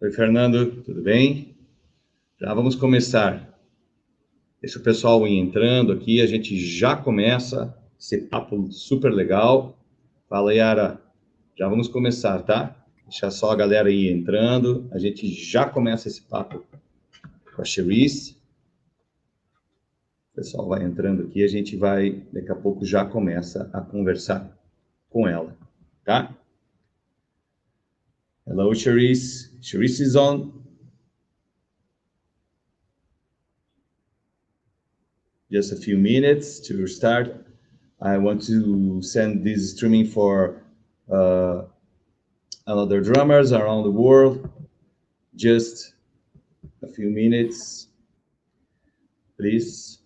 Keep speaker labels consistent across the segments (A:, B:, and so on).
A: Oi, Fernando, tudo bem? Já vamos começar. Deixa o pessoal ir entrando aqui, a gente já começa esse papo super legal. Fala, Yara, já vamos começar, tá? Deixa só a galera ir entrando, a gente já começa esse papo com a Cherisse. O pessoal vai entrando aqui, a gente vai, daqui a pouco, já começa a conversar com ela, tá? Hello, Cherisse. Cherisse is on. Just a few minutes to start. I want to send this streaming for another drummers around the world. Just a few minutes, please.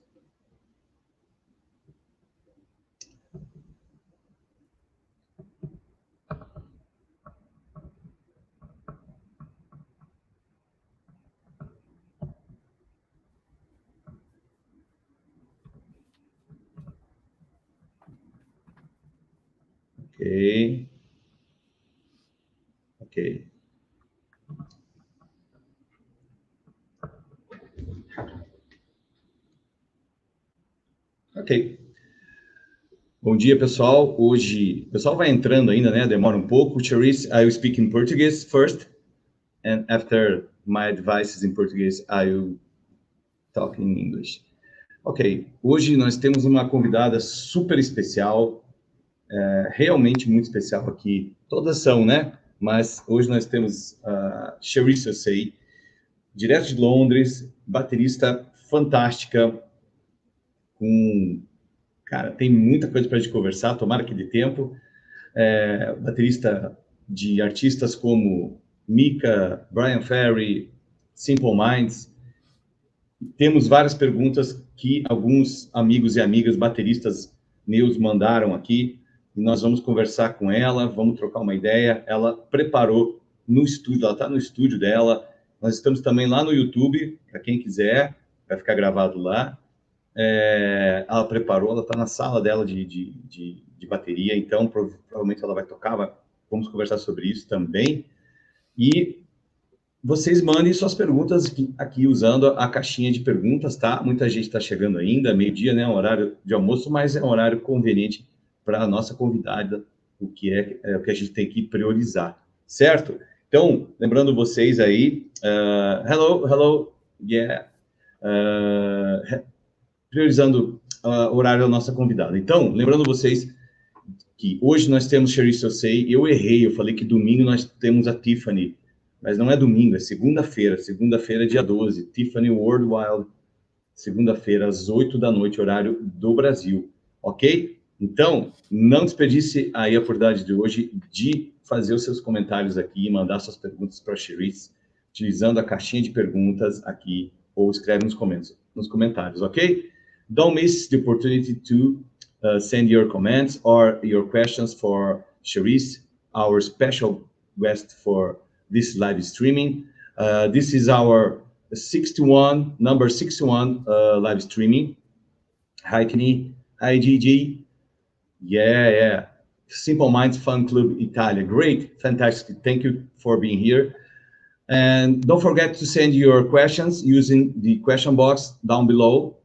A: Ok. Ok. Ok. Bom dia, pessoal. Hoje, o pessoal vai entrando ainda, né? Demora um pouco. Cherisse, I will speak in Portuguese first, and after my advice is in Portuguese, I will talk in English. Ok. Hoje nós temos uma convidada super especial, realmente muito especial aqui. Todas são, né? Mas hoje nós temos a Cherisse Osei, direto de Londres, baterista fantástica, cara, tem muita coisa para a gente conversar, tomara que dê tempo. Baterista de artistas como Mika, Bryan Ferry, Simple Minds. Temos várias perguntas que alguns amigos e amigas bateristas meus mandaram aqui, e nós vamos conversar com ela, vamos trocar uma ideia. Ela preparou no estúdio, ela está no estúdio dela. Nós estamos também lá no YouTube, para quem quiser, vai ficar gravado lá. Ela preparou, ela está na sala dela de bateria, então provavelmente ela vai tocar, vamos conversar sobre isso também. E vocês mandem suas perguntas aqui usando a caixinha de perguntas, tá? Muita gente está chegando ainda, meio-dia, né? Um horário de almoço, mas é um horário conveniente para a nossa convidada, o que é o que a gente tem que priorizar, certo? Então, lembrando vocês aí, hello, yeah, priorizando o horário da nossa convidada. Então, lembrando vocês que hoje nós temos Cherisse Osei. Eu errei, eu falei que domingo nós temos a Tiffany, mas não é domingo, é segunda-feira, dia 12, Tiffany World Wild, segunda-feira, às 8 da noite, horário do Brasil, ok? Então, não desperdice aí a oportunidade de hoje de fazer os seus comentários aqui, mandar suas perguntas para a Cherisse, utilizando a caixinha de perguntas aqui, ou escreve nos comentários, ok? Don't miss the opportunity to send your comments or your questions for Cherisse, our special guest for this live streaming. This is our number 61 live streaming. Hi, Kenny. Hi, Gigi. Yeah. Simple Minds Fan Club Italia. Great, fantastic. Thank you for being here. And don't forget to send your questions using the question box down below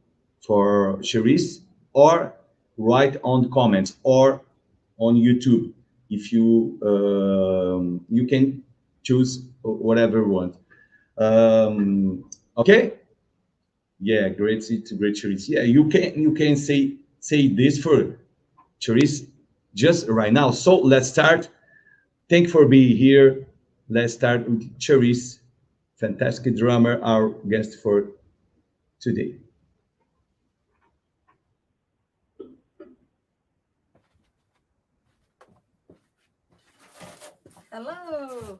A: for Cherisse, or write on the comments or on YouTube. If you you can choose whatever you want. Okay. Yeah, great Cherisse. Yeah, you can say this for Cherisse just right now. So let's start. Thank you for being here. Let's start with Cherisse, fantastic drummer, our guest for today.
B: Hello.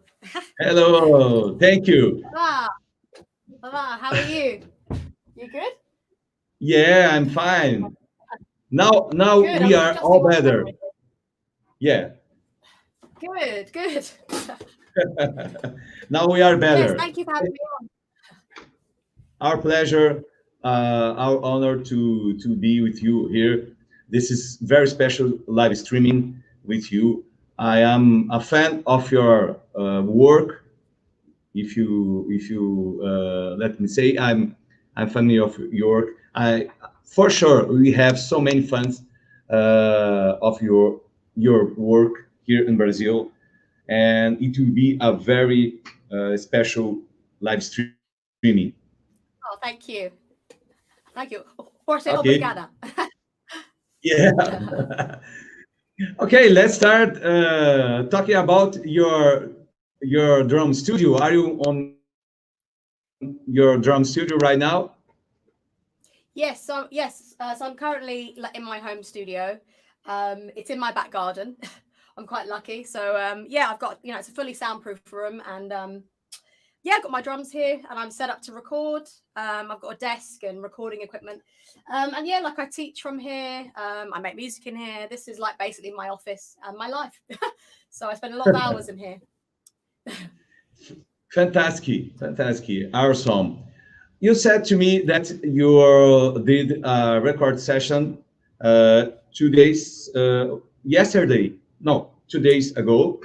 A: Hello. Thank you.
B: Hola, how are you? You good?
A: Yeah, I'm fine. Now good. We are all better. Yeah.
B: Good.
A: Now we are better.
B: Yes, thank you for having me on.
A: Our pleasure, our honor to be with you here. This is very special live streaming with you. I am a fan of your work. if you let me say, I'm familiar of your work. I for sure we have so many fans of your work here in Brazil, and it will be a very special live streaming.
B: Oh, thank you. Thank you. Forse
A: Okay,
B: obrigada.
A: yeah. Okay, let's start talking about your drum studio. Are you on your drum studio right now?
B: Yes. So I'm currently in my home studio. It's in my back garden. I'm quite lucky. So yeah, I've got it's a fully soundproof room, and yeah, I've got my drums here, and I'm set up to record. I've got a desk and recording equipment, and yeah, like I teach from here. I make music in here. This is like basically my office and my life. So I spend a lot of hours in here.
A: Fantastic, fantastic, awesome. You said to me that you did a record session 2 days yesterday. No, 2 days ago.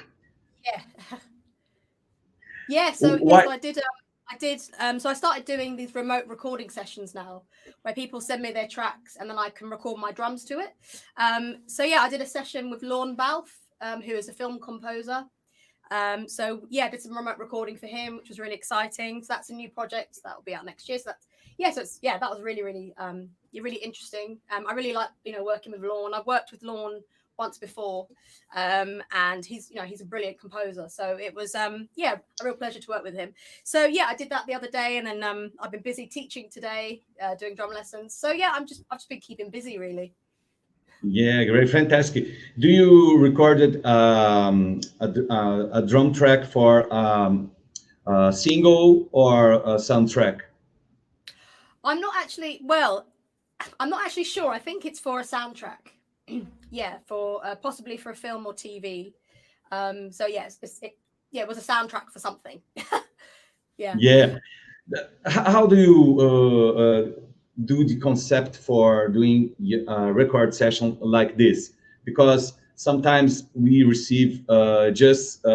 B: Yeah. Yeah, so yes,
A: Why?
B: I did. I did. So I started doing these remote recording sessions now, where people send me their tracks and then I can record my drums to it. So yeah, I did a session with Lorne Balfe, who is a film composer. So yeah, I did some remote recording for him, which was really exciting. So that's a new project that will be out next year. So that's that was really interesting. I really like working with Lorne. I've worked with Lorne once before, and he's a brilliant composer. So it was a real pleasure to work with him. So yeah, I did that the other day, and then I've been busy teaching today, doing drum lessons. So yeah, I've just been keeping busy really.
A: Yeah, great, fantastic. Do you recorded a drum track for a single or a soundtrack?
B: I'm not actually sure. I think it's for a soundtrack. Yeah, for possibly for a film or TV. So yeah, it was a soundtrack for something. Yeah.
A: Yeah. How do you do the concept for doing a record session like this? Because sometimes we receive just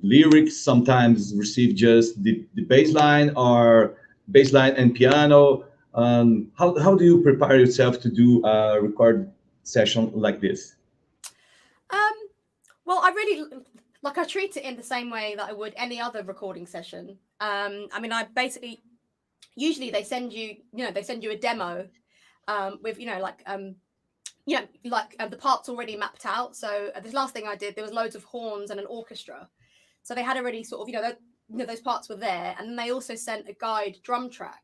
A: lyrics, sometimes receive just the bass line or bass line and piano. How do you prepare yourself to do a record session like this?
B: Um, well, I treat it in the same way that I would any other recording session. I mean, I basically usually they send you a demo with the parts already mapped out. So this last thing I did, there was loads of horns and an orchestra. So they had already sort of, those parts were there. And then they also sent a guide drum track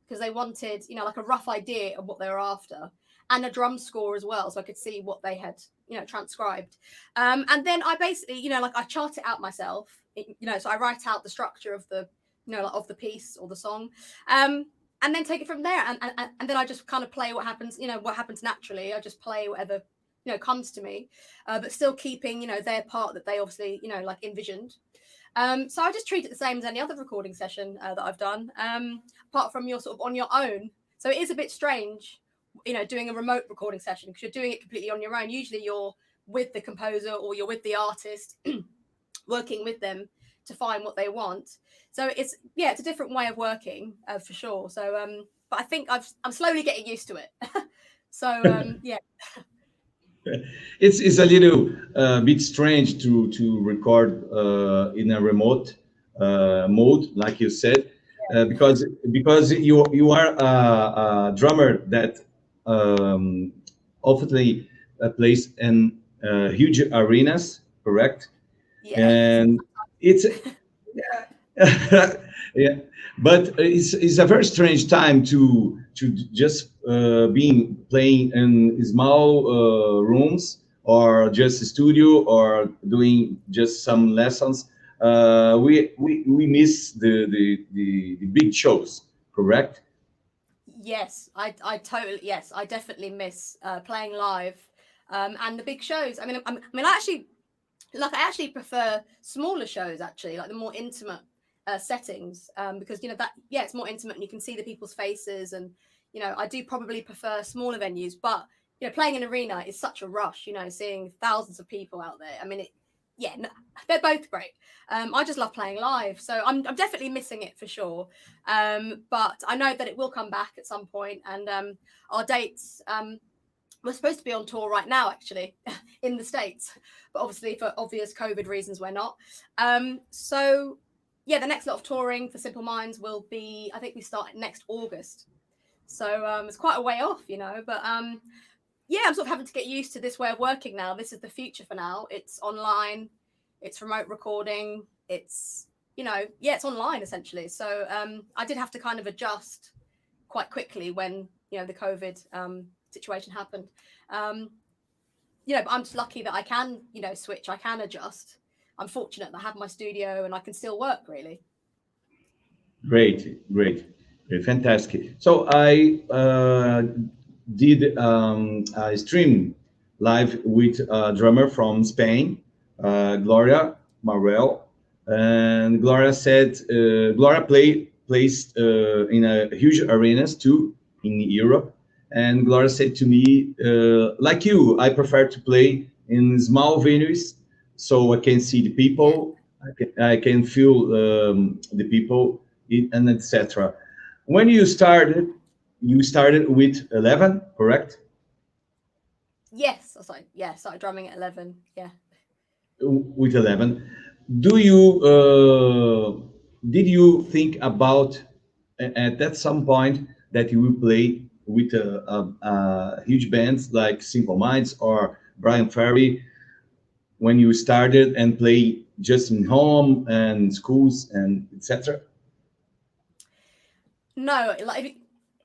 B: because they wanted, like a rough idea of what they were after, and a drum score as well. So I could see what they had, transcribed. And then I basically, I chart it out myself, so I write out the structure of the, of the piece or the song. And then take it from there. And then I just kind of play what happens, what happens naturally. I just play whatever, comes to me, but still keeping, their part that they obviously, like envisioned. So I just treat it the same as any other recording session that I've done, apart from you're sort of on your own. So it is a bit strange, doing a remote recording session because you're doing it completely on your own. Usually you're with the composer or you're with the artist, working with them to find what they want. So it's a different way of working for sure. So but I think I'm slowly getting used to it. So yeah.
A: It's a little bit strange to record in a remote mode, like you said, because you are a drummer that um, often plays in huge arenas, correct?
B: Yeah.
A: And it's yeah, but it's a very strange time to just being playing in small rooms or just a studio or doing just some lessons. We miss the big shows, correct?
B: Yes, I definitely miss playing live, and the big shows. I actually prefer smaller shows, actually, like the more intimate settings, because it's more intimate and you can see the people's faces, and I do probably prefer smaller venues. But playing an arena is such a rush. Seeing thousands of people out there. I mean, yeah, no, they're both great. I just love playing live, so I'm definitely missing it for sure. But I know that it will come back at some point, and our dates. We're supposed to be on tour right now, actually, in the States, but obviously for obvious COVID reasons, we're not. So yeah, the next lot of touring for Simple Minds will be, I think we start next August. So it's quite a way off, you know, but yeah, I'm sort of having to get used to this way of working now. This is the future for now. It's online, it's remote recording, it's, you know, yeah, it's online essentially. So I did have to kind of adjust quite quickly when, you know, the COVID situation happened. You know, but I'm just lucky that I can, you know, switch, I can adjust. I'm fortunate that I have my studio and I can still work, really.
A: Great, great, great, fantastic. So I did a stream live with a drummer from Spain, Gloria Marel, and Gloria said Gloria plays in a huge arenas too in Europe, and Gloria said to me, like you, I prefer to play in small venues so I can see the people, I can feel the people, and etc. When you started with 11, correct?
B: Yes, I started drumming at 11. Yeah.
A: With 11, do you did you think about at that some point that you will play with huge bands like Simple Minds or Bryan Ferry when you started and play just in home and schools and etc.?
B: No,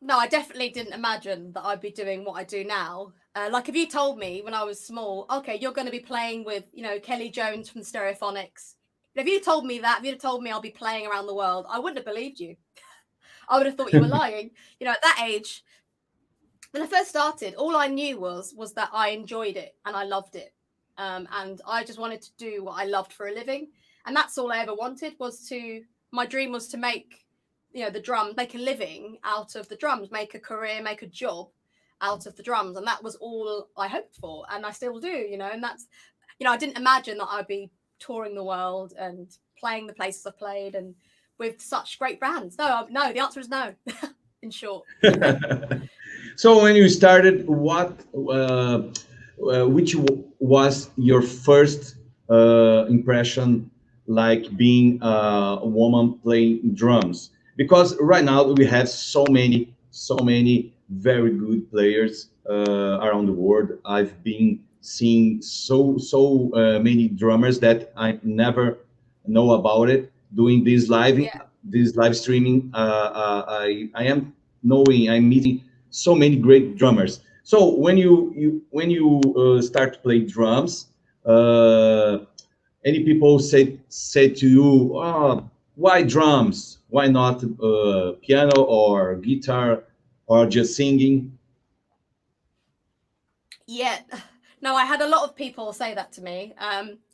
B: no, I definitely didn't imagine that I'd be doing what I do now. Like if you told me when I was small, okay, you're going to be playing with, you know, Kelly Jones from the Stereophonics. If you told me that, if you'd have told me I'll be playing around the world, I wouldn't have believed you. I would have thought you were lying. You know, at that age, when I first started, all I knew was that I enjoyed it and I loved it. And I just wanted to do what I loved for a living. And that's all I ever wanted my dream was to make, you know, the drums, make a living out of the drums, make a career, make a job out of the drums. And that was all I hoped for. And I still do, you know, and that's, you know, I didn't imagine that I'd be touring the world and playing the places I've played and with such great bands. No, the answer is no, in short.
A: So when you started, which was your first impression like being a woman playing drums? Because right now we have so many very good players around the world. I've been seeing so many drummers that I never know about it doing this live streaming. I am knowing, I'm meeting so many great drummers. So when you start to play drums, any people say to you, oh, why drums? Why not piano or guitar or just singing?
B: Yeah, no, I had a lot of people say that to me.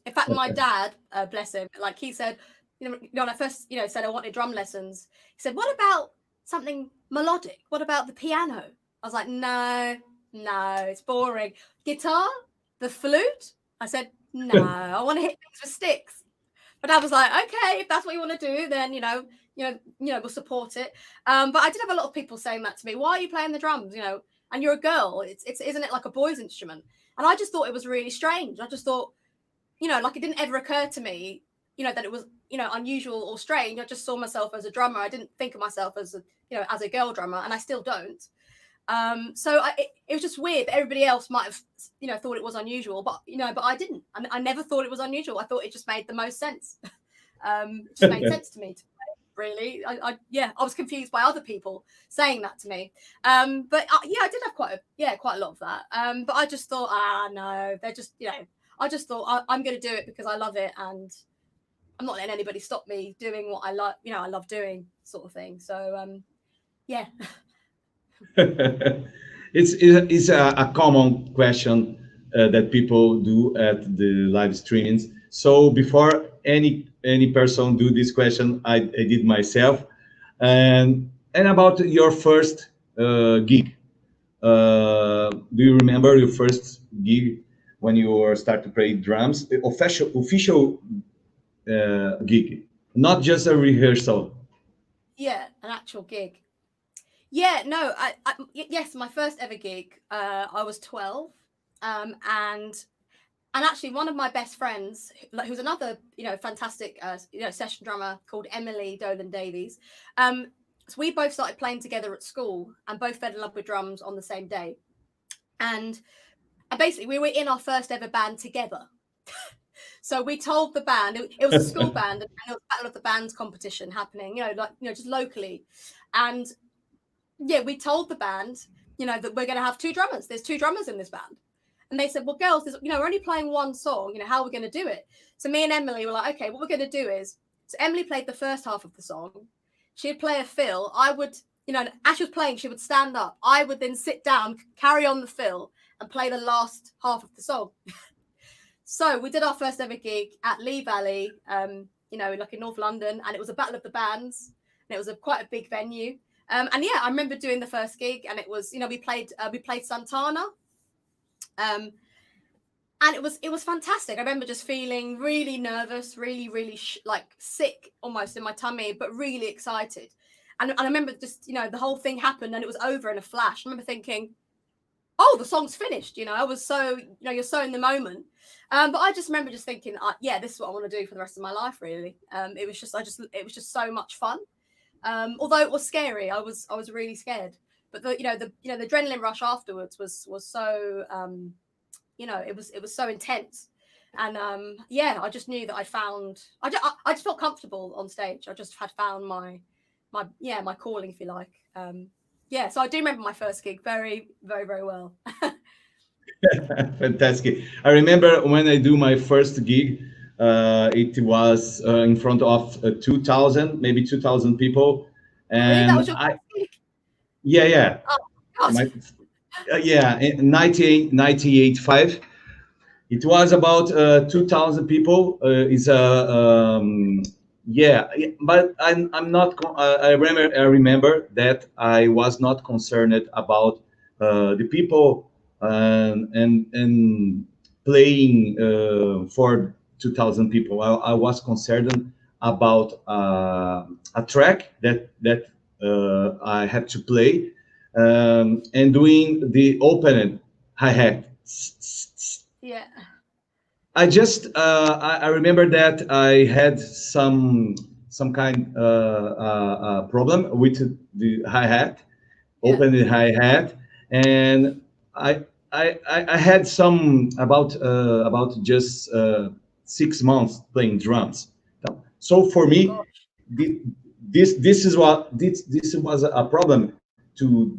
B: In fact, my dad, bless him, like he said, you know, when I first, you know, said I wanted drum lessons, he said, "What about something melodic? What about the piano?" I was like, "No, it's boring. Guitar, the flute." I said, "No, I want to hit things with sticks." But I was like, "Okay, if that's what you want to do, then we'll support it." But I did have a lot of people saying that to me. Why are you playing the drums? You know, and you're a girl. It's isn't it like a boy's instrument? And I just thought it was really strange. I just thought, you know, like it didn't ever occur to me, you know, that it was, you know, unusual or strange. I just saw myself as a drummer. I didn't think of myself as as a girl drummer, and I still don't. So it was just weird. Everybody else might have, you know, thought it was unusual, but I didn't. I never thought it was unusual. I thought it just made the most sense. It just made sense to me. Really, I was confused by other people saying that to me. But I did have quite a lot of that. But I just thought, no, they're just, you know, I just thought I'm going to do it because I love it, and I'm not letting anybody stop me doing what I like. You know, I love doing, sort of thing. So yeah.
A: It's a common question that people do at the live streamings. So before any person do this question, I did myself. And about your first gig, do you remember your first gig when you start to play drums, official gig, not just a rehearsal?
B: Yeah, an actual gig. Yeah, no, yes, my first ever gig. I was 12, and actually one of my best friends, who's another fantastic session drummer called Emily Dolan Davies. So we both started playing together at school and both fell in love with drums on the same day, and basically we were in our first ever band together. So we told the band, it was a school band, and it was a Battle of the Bands competition happening, just locally. And yeah, we told the band, that we're going to have two drummers. There's two drummers in this band. And they said, well, girls, we're only playing one song. How are we going to do it? So me and Emily were like, okay, what we're going to do is, so Emily played the first half of the song. She'd play a fill. I would, as she was playing, she would stand up. I would then sit down, carry on the fill, and play the last half of the song. So we did our first ever gig at Lee Valley, like in North London, and it was a Battle of the Bands, and it was quite a big venue. And yeah, I remember doing the first gig, and it was, we played Santana, and it was fantastic. I remember just feeling really nervous, really like sick almost in my tummy, but really excited. And I remember just, the whole thing happened and it was over in a flash. I remember thinking, oh, the song's finished. I was so, you're so in the moment. But I just remember just thinking, yeah, this is what I want to do for the rest of my life, really. It was just so much fun. Although it was scary, I was really scared. But the adrenaline rush afterwards was so, it was so intense. And yeah, I just knew that I just felt comfortable on stage. I just had found my calling, if you like. Yeah, so I do remember my first gig very, very, very well.
A: Fantastic. I remember when I do my first gig, it was in front of 2,000 people. And
B: really? That was your first gig?
A: Yeah.
B: Oh, God.
A: Yeah, in 98.5. It was about 2,000 people. Yeah, but I'm not. I remember that I was not concerned about the people and playing for 2,000 people. I was concerned about a track that I had to play and doing the opening hi-hat.
B: Yeah.
A: I just I remember that I had some kind problem with the hi-hat, open the hi-hat, and I had some about just 6 months playing drums. So for me, this was a problem to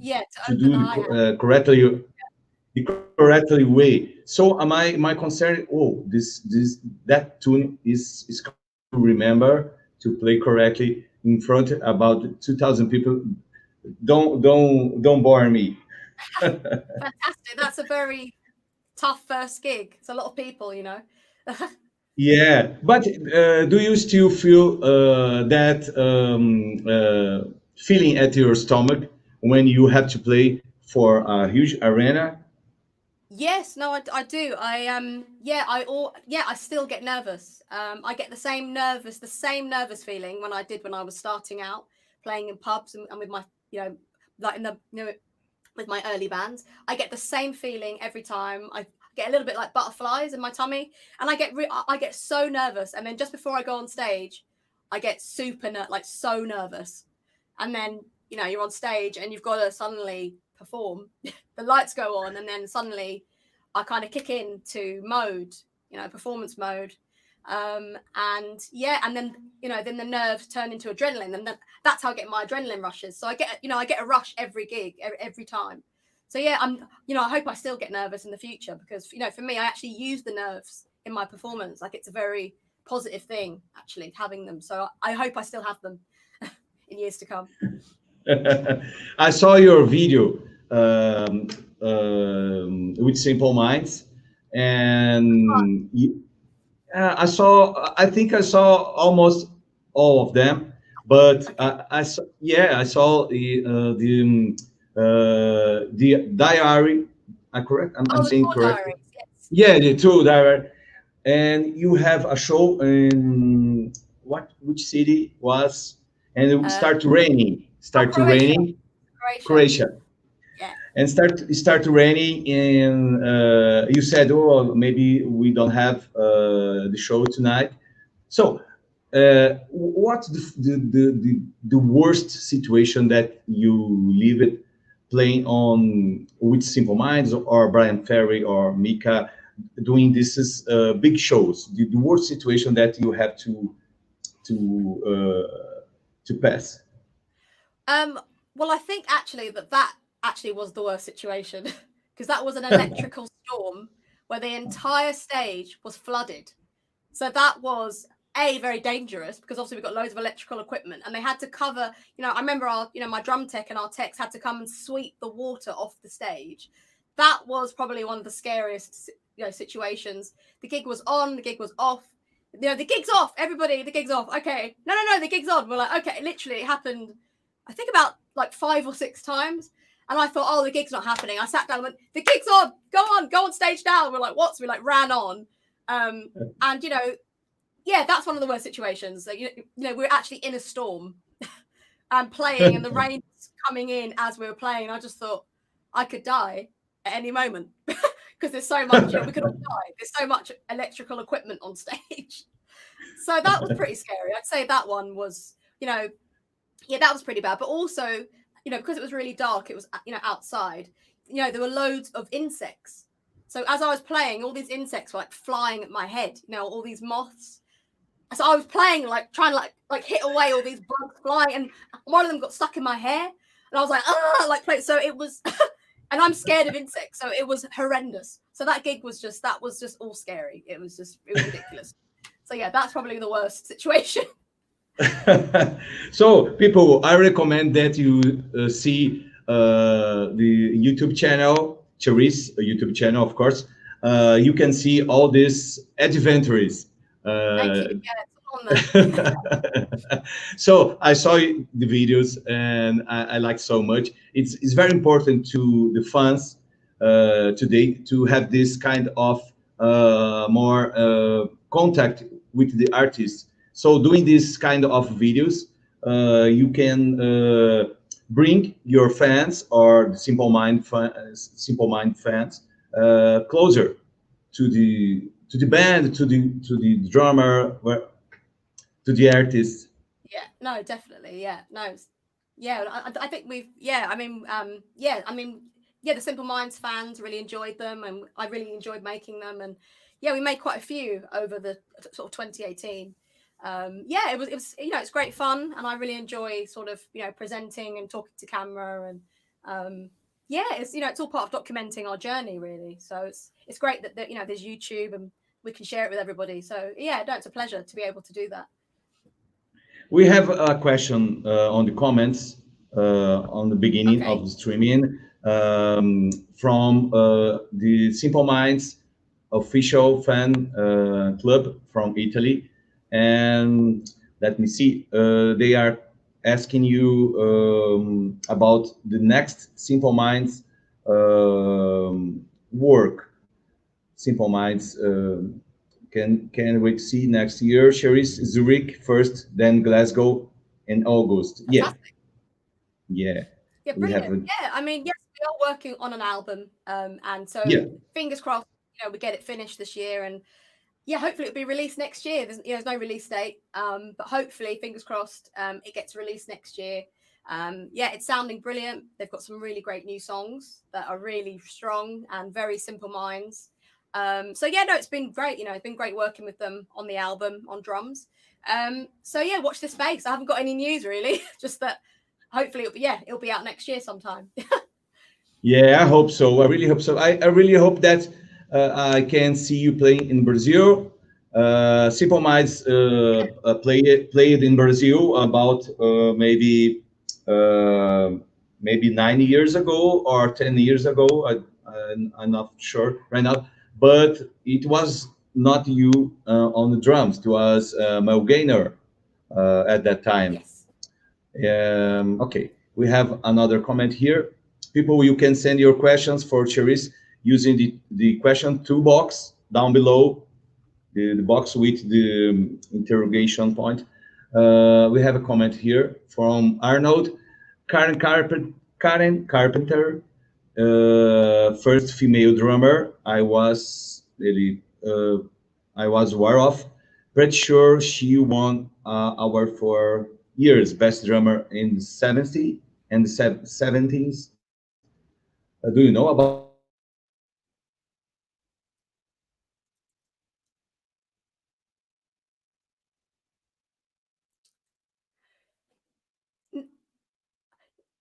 A: do correctly. The correctly way. So my concern, that tune is to remember to play correctly in front about 2,000 people. Don't bore me.
B: Fantastic. That's a very tough first gig. It's a lot of people,
A: Yeah, but do you still feel that feeling at your stomach when you have to play for a huge arena?
B: Yes, no, I do. I still get nervous. I get the same nervous feeling when I was starting out playing in pubs and with my, like with my early bands. I get the same feeling every time. I get a little bit like butterflies in my tummy, and I get so nervous. And then just before I go on stage, I get so nervous. And then you're on stage and you've got to suddenly perform. The lights go on, and then suddenly I kind of kick into mode, performance mode. And then then the nerves turn into adrenaline, and that's how I get my adrenaline rushes. So I get a rush every gig, every time. So yeah, I hope I still get nervous in the future, because for me, I actually use the nerves in my performance. Like, it's a very positive thing actually having them. So I hope I still have them in years to come.
A: I saw your video with Simple Minds, and I think I saw almost all of them, but okay. I saw the diary. I'm saying correct. Yeah, the tour driver. And you have a show in which city was, and it
B: Uh,
A: start raining.
B: oh,
A: Start to
B: Croatia,
A: raining,
B: Croatia.
A: Croatia.
B: Yeah.
A: And start raining, and you said, oh, maybe we don't have the show tonight. So what's the worst situation that you live it playing on with Simple Minds or Bryan Ferry or Mika doing this big shows? The worst situation that you have to pass.
B: Well, I think actually that actually was the worst situation because that was an electrical storm where the entire stage was flooded. So that was very dangerous because obviously we've got loads of electrical equipment and they had to cover, I remember my drum tech and our techs had to come and sweep the water off the stage. That was probably one of the scariest, situations. The gig was on, the gig was off. The gig's off, everybody, the gig's off. Okay. No, the gig's on. We're like, okay, literally it happened, I think about like 5 or 6 times. And I thought, oh, the gig's not happening. I sat down and went, the gig's on, go on stage now. And we're like, what? So we like ran on. And that's one of the worst situations. Like, we're actually in a storm and playing, and the rain's coming in as we were playing. I just thought I could die at any moment because there's so much. We could all die. There's so much electrical equipment on stage. So that was pretty scary. I'd say that one was, that was pretty bad. But also, because it was really dark, it was outside. There were loads of insects. So as I was playing, all these insects were like flying at my head, all these moths. So I was playing, like trying to like hit away all these bugs flying, and one of them got stuck in my hair, and I was like, play. So it was, and I'm scared of insects, so it was horrendous. So that gig was just all scary. It was ridiculous. So yeah, that's probably the worst situation.
A: So people, I recommend that you see the YouTube channel, Cherisse YouTube channel, of course. You can see all these adventures.
B: Thank you. Yeah, it's on there.
A: So I saw the videos and I like so much. It's very important to the fans today to have this kind of more contact with the artists. So doing this kind of videos, you can bring your fans or the Simple Mind fans closer to the band, to the drummer, to the artist.
B: Yeah, no, definitely. Yeah, no, yeah. I think we've. The Simple Minds fans really enjoyed them, and I really enjoyed making them. And we made quite a few over the sort of 2018. It was it's great fun, and I really enjoy sort of presenting and talking to camera, and it's all part of documenting our journey really. So it's great that there's YouTube and we can share it with everybody. So it's a pleasure to be able to do that.
A: We have a question on the comments on the beginning of the streaming from the Simple Minds official fan club from Italy. And let me see, they are asking you about the next Simple Minds work. Simple Minds can we see next year? Cherisse, Zurich first, then Glasgow in August.
B: Fantastic.
A: Yeah.
B: Brilliant. I mean, yes, we are working on an album, and so fingers crossed, we get it finished this year, and hopefully it'll be released next year. There's no release date, but hopefully, fingers crossed, it gets released next year. It's sounding brilliant. They've got some really great new songs that are really strong and very Simple Minds. It's been great. It's been great working with them on the album on drums. Watch this space. I haven't got any news really, just that hopefully it'll be out next year sometime.
A: I hope so. I really hope so. I really hope that I can see you playing in Brazil. Simple Minds played in Brazil about maybe 9 years ago or 10 years ago. I'm not sure right now, but it was not you on the drums. It was Mel Gaynor at that time.
B: Yes.
A: Okay, we have another comment here. People, you can send your questions for Cherisse using the question toolbox down below, the box with the interrogation point. We have a comment here from Arnold. Karen Carpenter, first female drummer I was aware of. Pretty sure she won award for years best drummer in the 70s and the 70s. Do you know about?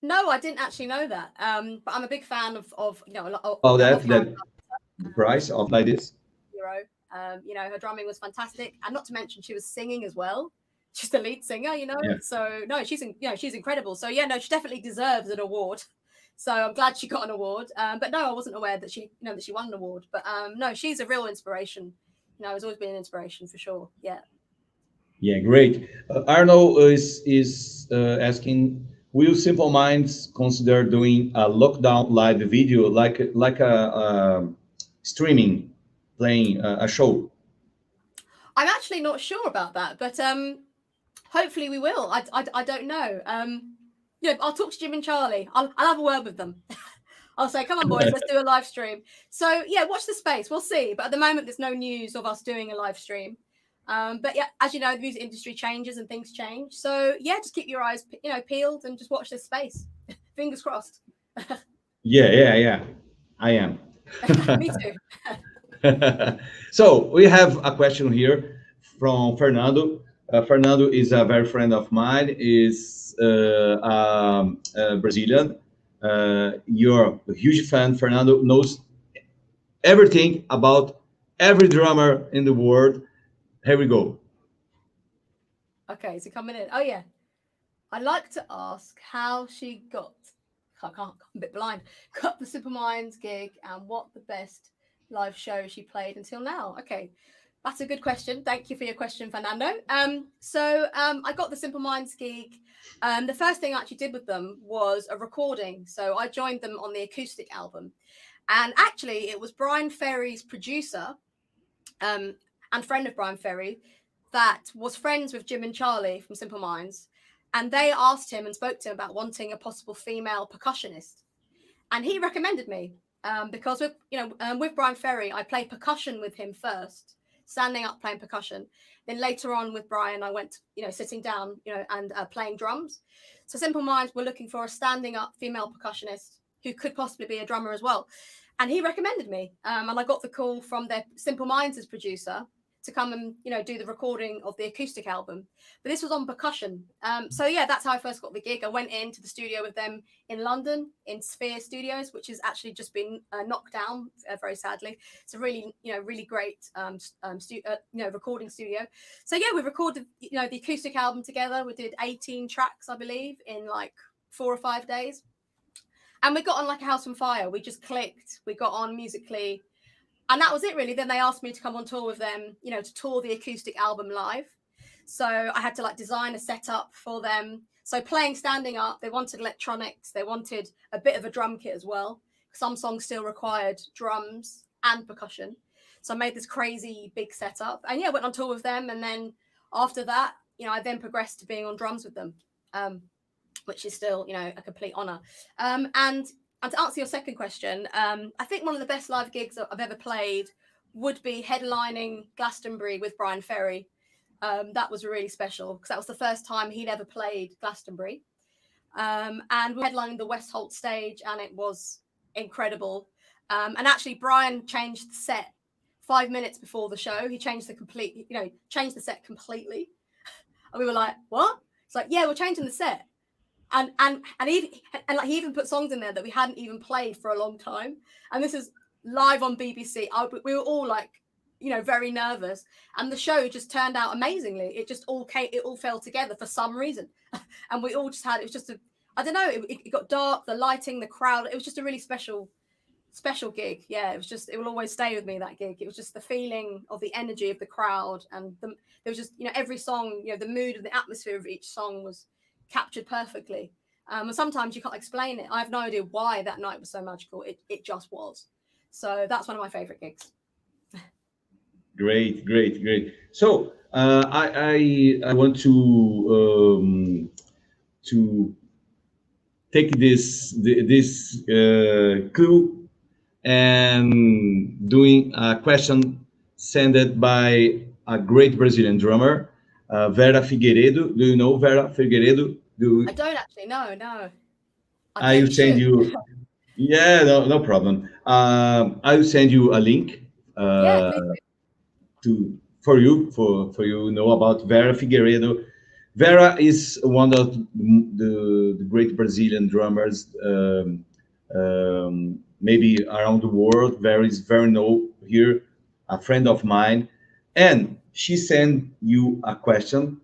B: No, I didn't actually know that. But I'm a big fan of you know,
A: that the price of like this.
B: You know, her drumming was fantastic, and not to mention she was singing as well. She's the lead singer, you know.
A: Yeah.
B: So no, she's incredible. So yeah, no, she definitely deserves an award. So I'm glad she got an award. But no, I wasn't aware that she won an award. But no, she's a real inspiration. You know, has always been an inspiration for sure. Yeah.
A: Yeah, great. Arno is asking, will Simple Minds consider doing a lockdown live video like a streaming, playing a show?
B: I'm actually not sure about that, but hopefully we will. I don't know. Yeah, I'll talk to Jim and Charlie. I'll have a word with them. I'll say, come on, boys, let's do a live stream. So yeah, watch the space. We'll see. But at the moment, there's no news of us doing a live stream. But yeah, as you know, the music industry changes and things change. So yeah, just keep your eyes, peeled and just watch this space. Fingers crossed.
A: Yeah. I am.
B: Me too.
A: So we have a question here from Fernando. Fernando is a very friend of mine. Is Brazilian. You're a huge fan. Fernando knows everything about every drummer in the world. Here we go.
B: Okay, so coming in. Oh yeah, I'd like to ask how she got. I'm a bit blind. Got the Simple Minds gig and what the best live show she played until now. Okay, that's a good question. Thank you for your question, Fernando. So I got the Simple Minds gig. The first thing I actually did with them was a recording. So I joined them on the acoustic album, and actually it was Bryan Ferry's producer, and friend of Bryan Ferry, that was friends with Jim and Charlie from Simple Minds. And they asked him and spoke to him about wanting a possible female percussionist. And he recommended me because with Bryan Ferry, I played percussion with him first, standing up playing percussion. Then later on with Bryan, I went, sitting down, and playing drums. So Simple Minds were looking for a standing up female percussionist who could possibly be a drummer as well. And he recommended me. And I got the call from their Simple Minds' producer to come and do the recording of the acoustic album, but this was on percussion. So yeah, that's how I first got the gig. I went into the studio with them in London in Sphere Studios, which has actually just been knocked down very sadly. It's a really really great recording studio. So yeah, we recorded the acoustic album together. We did 18 tracks, I believe, in like 4 or 5 days, and we got on like a house on fire. We just clicked. We got on musically. And that was it, really. Then they asked me to come on tour with them, to tour the acoustic album live. So I had to design a setup for them. So playing standing up, they wanted electronics. They wanted a bit of a drum kit as well. Some songs still required drums and percussion. So I made this crazy big setup. And yeah, went on tour with them. And then after that, I then progressed to being on drums with them, which is still, a complete honor. And to answer your second question, I think one of the best live gigs I've ever played would be headlining Glastonbury with Bryan Ferry. That was really special because that was the first time he'd ever played Glastonbury. And we were headlining the Westholt stage, and it was incredible. And actually, Bryan changed the set 5 minutes before the show. He changed the set completely. And we were like, what? It's like, yeah, we're changing the set. And he even put songs in there that we hadn't even played for a long time. And this is live on BBC. We were all very nervous. And the show just turned out amazingly. It just all fell together for some reason. And we all just it was just I don't know, it got dark, the lighting, the crowd. It was just a really special gig. Yeah, it will always stay with me, that gig. It was just the feeling of the energy of the crowd. And there was just, every song, the mood of the atmosphere of each song was captured perfectly. And sometimes you can't explain it. I have no idea why that night was so magical. It just was. So that's one of my favorite gigs.
A: Great, great, great. So I want to take this clue and doing a question sent by a great Brazilian drummer, Vera Figueiredo. Do you know Vera Figueiredo?
B: I don't actually know. No, I
A: I will
B: maybe
A: send
B: should.
A: you. Yeah, no problem. I will send you a link
B: Yeah, please.
A: to for you know about Vera Figueiredo. Vera is one of the great Brazilian drummers, maybe around the world. Vera is very known here, a friend of mine, and she sent you a question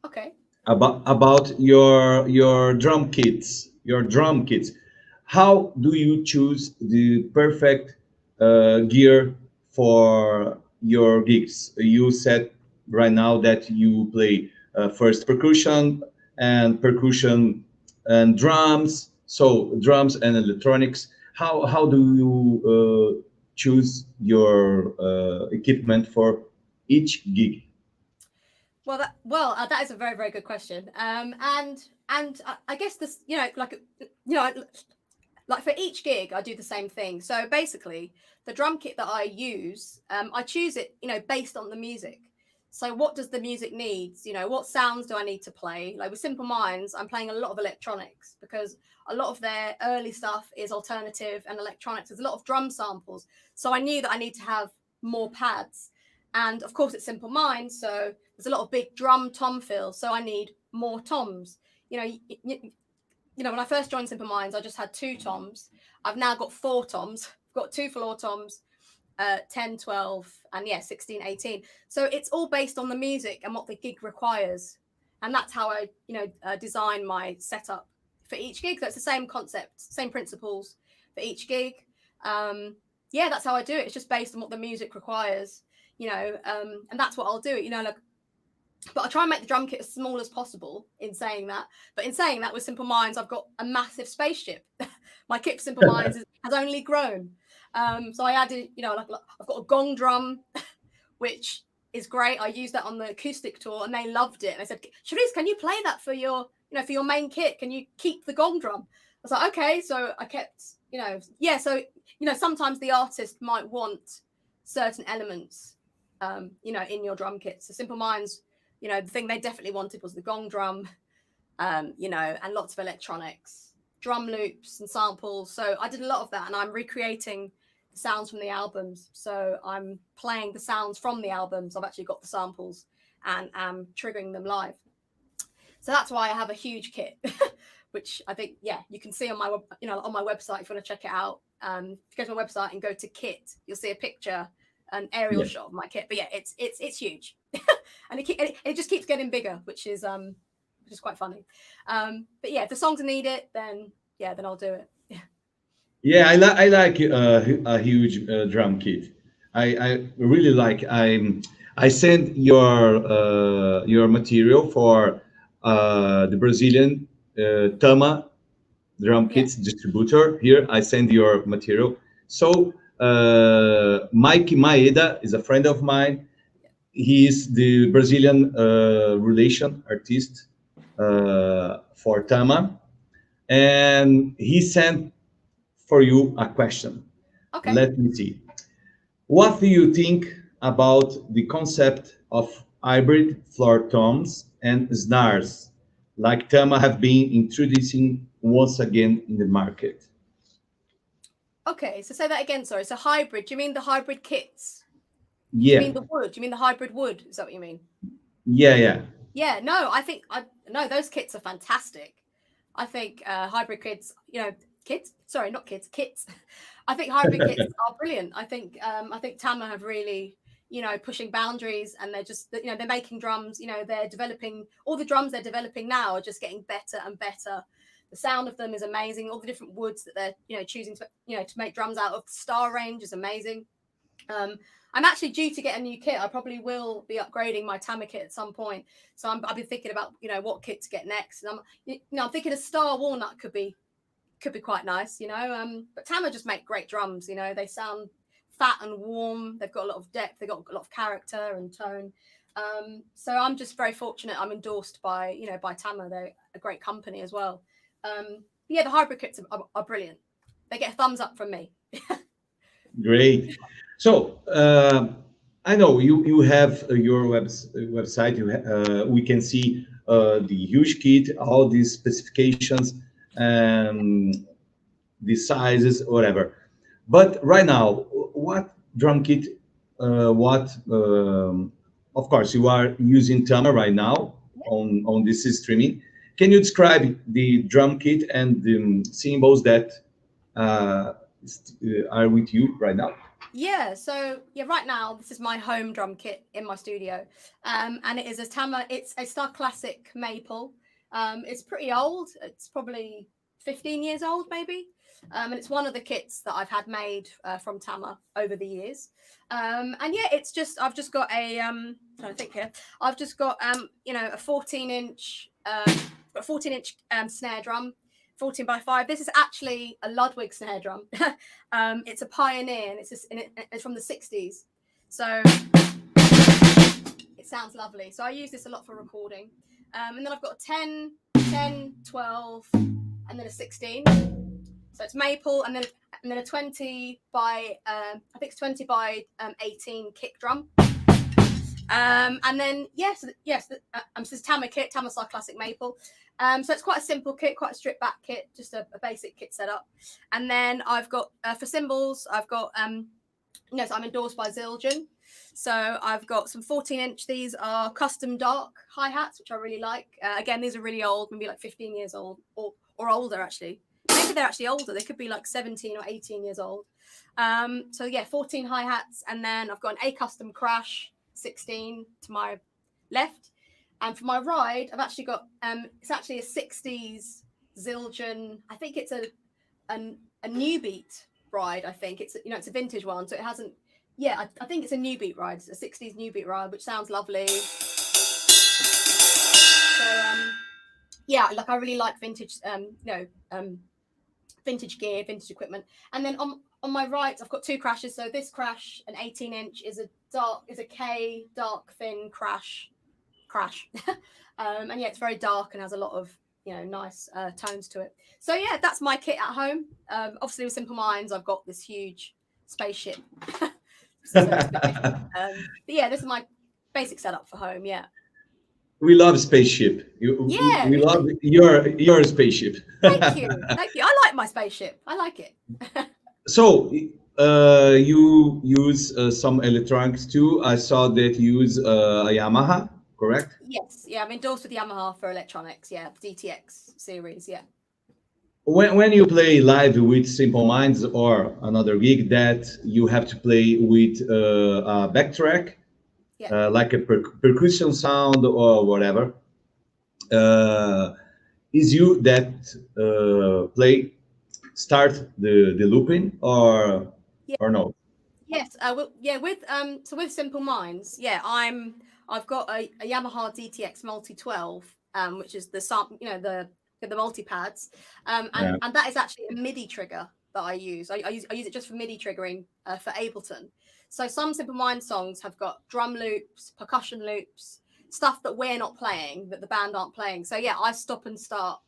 B: Okay.
A: about your drum kits. How do you choose the perfect gear for your gigs? You said right now that you play first percussion and drums, so drums and electronics. How do you choose your equipment for each gig?
B: That is a very, very good question. And I guess this, like for each gig, I do the same thing. So basically, the drum kit that I use, I choose it, based on the music. So what does the music need? What sounds do I need to play? Like with Simple Minds, I'm playing a lot of electronics because a lot of their early stuff is alternative and electronics. There's a lot of drum samples. So I knew that I need to have more pads. And of course, it's Simple Minds. So there's a lot of big drum tom fills. So I need more toms. When I first joined Simple Minds, I just had 2 toms. I've now got 4 toms. I've got 2 floor toms, 10, 12, and 16, 18. So it's all based on the music and what the gig requires. And that's how I, design my setup for each gig. So it's the same concept, same principles for each gig. That's how I do it. It's just based on what the music requires, and that's what I'll do. But I try and make the drum kit as small as possible in saying that. But in saying that, with Simple Minds, I've got a massive spaceship. My kit for Simple Minds has only grown. So I added, I've got a gong drum, which is great. I used that on the acoustic tour and they loved it. And they said, Cherisse, can you play that for your main kit? Can you keep the gong drum? I was like, okay. So I kept, So, sometimes the artist might want certain elements, in your drum kit. So Simple Minds, the thing they definitely wanted was the gong drum, and lots of electronics, drum loops and samples. So I did a lot of that and I'm recreating the sounds from the albums. So I'm playing the sounds from the albums. I've actually got the samples and am triggering them live. So that's why I have a huge kit, which I think, you can see on my, on my website if you want to check it out. If you go to my website and go to kit, you'll see a picture, an aerial shot of my kit. But it's huge. And it just keeps getting bigger, which is quite funny. But if the songs need it, then I'll do it.
A: Yeah, I like a huge drum kit. I really like. I sent your material for the Brazilian Tama drum kits distributor. Here, I send your material. So Mike Maeda is a friend of mine. He is the Brazilian relation artist for Tama, and he sent for you a question.
B: Okay.
A: Let me see. What do you think about the concept of hybrid floor toms and snares, like Tama have been introducing once again in the market?
B: Okay, so say that again. Sorry. So hybrid. Do you mean the hybrid kits?
A: Yeah.
B: Do you mean the wood? Do you mean the hybrid wood? Is that what you mean?
A: Yeah.
B: Yeah. No, I think those kits are fantastic. I think hybrid kits. Kids. Sorry, not kids. Kits. I think hybrid kits are brilliant. I think Tama have really, pushing boundaries, and they're just, they're making drums. They're developing, all the drums they're developing now are just getting better and better. The sound of them is amazing. All the different woods that they're, choosing to, to make drums out of. The Star range is amazing. I'm actually due to get a new kit. I probably will be upgrading my Tama kit at some point. So I've been thinking about, what kit to get next. And I'm thinking a Star walnut could be could be quite nice, you know. But Tama just make great drums, you know. They sound fat and warm. They've got a lot of depth. They've got a lot of character and tone. So I'm just very fortunate. I'm endorsed by, you know, by Tama. They're a great company as well. Yeah, the hybrid kits are brilliant. They get a thumbs up from me.
A: Great. So I know you have your website. We can see the huge kit, all these specifications, the sizes, whatever. But right now, what drum kit? Of course, you are using Tama right now on this streaming. Can you describe the drum kit and the cymbals that are with you right now?
B: Yeah, so right now this is my home drum kit in my studio, and it is a Tama. It's a Star Classic maple. It's pretty old. It's probably 15 years old, maybe. And it's one of the kits that I've had made from Tama over the years. And yeah, I've just got a I think here I've just got you know, a 14-inch snare drum. 14 by 5. This is actually a Ludwig snare drum. It's a Pioneer, and it's from the 60s. So it sounds lovely. So I use this a lot for recording. And then I've got a 10, 12, and then a 16. So it's maple, and then a 20 by I think it's 20 by 18 kick drum. And then this is Tama kit, Tama Star Classic maple. So it's quite a simple kit, quite a stripped back kit, just a basic kit setup. And then I've got for cymbals, I've got so I'm endorsed by Zildjian. So I've got some 14-inch. These are custom dark hi-hats, which I really like. Again, these are really old, maybe like 15 years old or older actually. Maybe they're actually older. They could be like 17 or 18 years old. So yeah, 14 hi-hats, and then I've got an A custom crash 16 to my left. And for my ride, I've actually got it's actually a 60s Zildjian. I think it's a new beat ride. I think it's it's a vintage one, so it hasn't. Yeah, I think it's a new beat ride. It's a 60s new beat ride, which sounds lovely. So yeah, like I really like vintage vintage gear, vintage equipment. And then on my right, I've got two crashes. So this crash, an 18-inch, is a K dark thin crash. And yeah, it's very dark and has a lot of nice tones to it. So yeah, that's my kit at home. Obviously with Simple Minds, I've got this huge spaceship. But yeah, this is my basic setup for home. Yeah,
A: we love spaceship. We love your spaceship.
B: Thank you. I like my spaceship. I like it.
A: So you use some electronics too. I saw that you use a Yamaha, correct?
B: Yes, yeah, I'm endorsed with Yamaha for electronics. Yeah, DTX series. Yeah.
A: When you play live with Simple Minds or another gig that you have to play with a backtrack, like a percussion sound or whatever, is you that start the looping or no?
B: Yes, with Simple Minds, I've got a Yamaha DTX Multi 12, which is the multi pads, and that is actually a MIDI trigger that I use. I use it just for MIDI triggering for Ableton. So some Simple Minds songs have got drum loops, percussion loops, stuff that we're not playing, that the band aren't playing. So yeah, I stop and start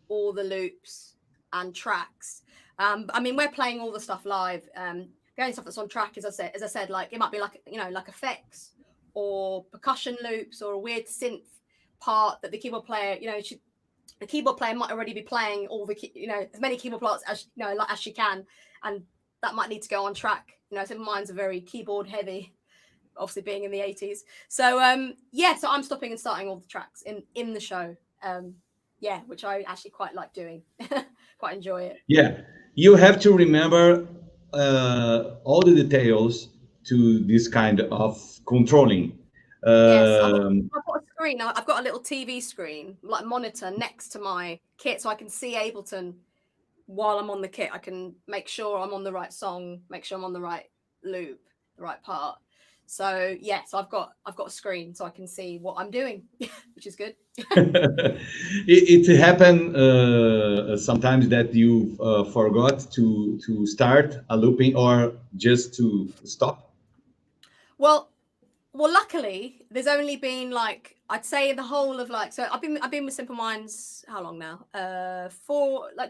B: all the loops and tracks. I mean, we're playing all the stuff live. The only stuff that's on track, as I said, like it might be like like effects or percussion loops or a weird synth part that the keyboard player, the keyboard player might already be playing all the as many keyboard parts as as she can, and that might need to go on track. Simple Minds are very keyboard heavy, obviously being in the 80s. So so I'm stopping and starting all the tracks in the show. Which I actually quite like doing. Quite enjoy it.
A: Yeah, you have to remember all the details to this kind of controlling.
B: Yes, I've got a screen. I've got a little TV screen, like monitor, next to my kit, so I can see Ableton while I'm on the kit. I can make sure I'm on the right song, make sure I'm on the right loop, the right part. So yeah, so I've got a screen so I can see what I'm doing, which is good.
A: It happened sometimes that you forgot to start a looping or just to stop.
B: Well, luckily, there's only been like, I'd say the whole of like, so I've been with Simple Minds how long now?